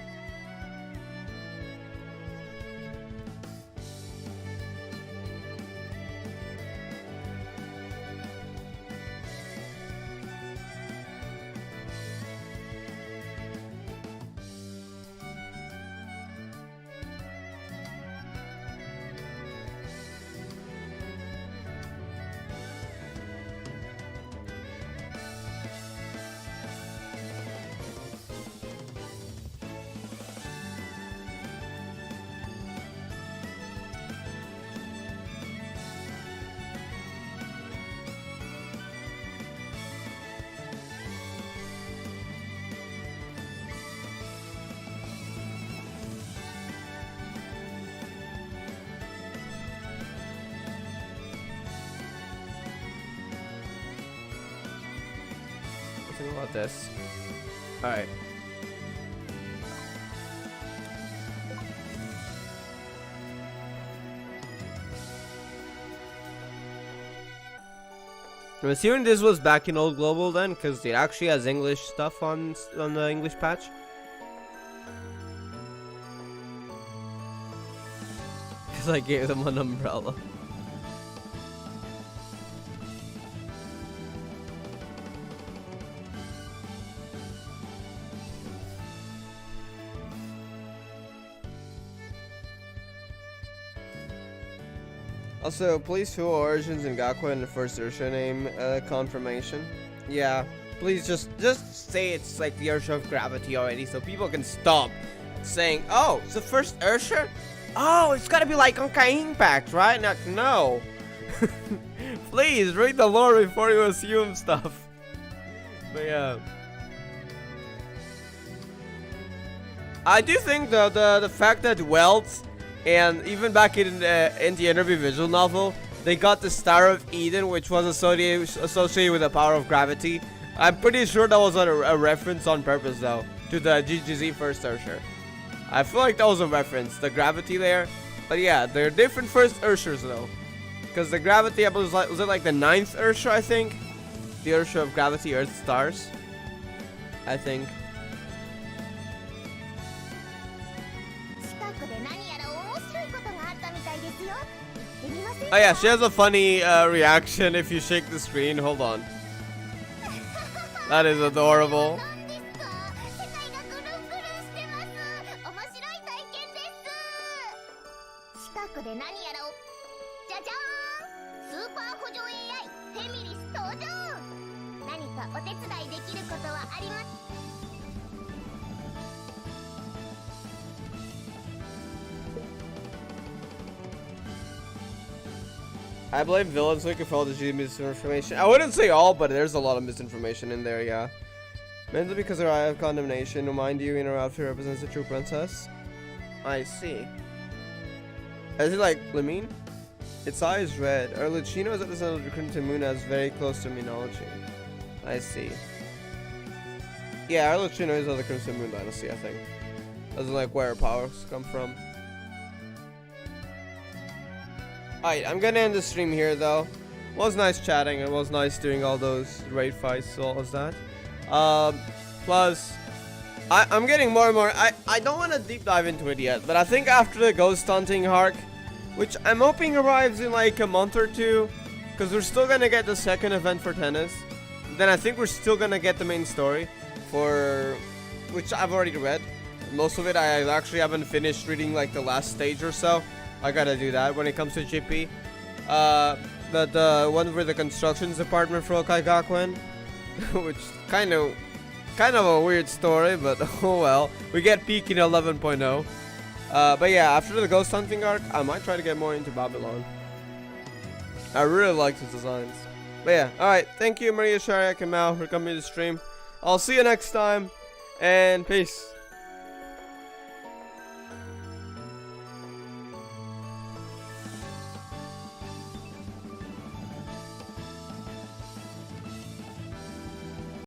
Think about this. Alright. I'm assuming this was back in Old Global then, because it actually has English stuff on the English patch. Because I gave them an umbrella. Also, please fill origins in Gakuen and the first Ursha name confirmation. Yeah, please just say it's like the Ursha of Gravity already, so people can stop saying, "Oh, it's the first Ursha? Oh, it's gotta be like Honkai Impact, right?" No. Please read the lore before you assume stuff. But yeah, I do think the fact that Welts and even back in the interview visual novel, they got the Star of Eden, which was associated with the power of gravity. I'm pretty sure that was a reference on purpose, though, to the GGZ first Ursher. I feel like that was a reference, the gravity there. But yeah, they're different first Urshers, though. Because the gravity, was it like the 9th Ursher, I think? The Ursher of Gravity, Earth, Stars. I think. Oh yeah, she has a funny reaction if you shake the screen. Hold on. That is adorable. I blame villains looking for all the G misinformation. I wouldn't say all, but there's a lot of misinformation in there, yeah. Mainly because her eye of condemnation, remind you in her outfit represents the true princess. I see. Is it like Lamine? Its eye is red. Arlecchino is at the center of the Crimson Moon as very close to terminology. I see. Yeah, Arlecchino is of the Crimson Moon Dynasty, I think. Doesn't like where her powers come from. Alright, I'm gonna end the stream here though. It was nice chatting, it was nice doing all those raid fights, so all was that. Plus, I'm getting more and more. I don't want to deep dive into it yet, but I think after the ghost hunting arc, which I'm hoping arrives in like a month or two, because we're still gonna get the second event for tennis, then I think we're still gonna get the main story, for which I've already read. Most of it I actually haven't finished reading, like the last stage or so. I gotta do that when it comes to GP. The one with the constructions department for Okai Gakuen, which kind of a weird story, but oh well. We get peak in 11.0. But yeah, after the ghost hunting arc, I might try to get more into Babylon. I really like the designs. But yeah, alright. Thank you, Maria Shariak and Mal, for coming to the stream. I'll see you next time, and peace.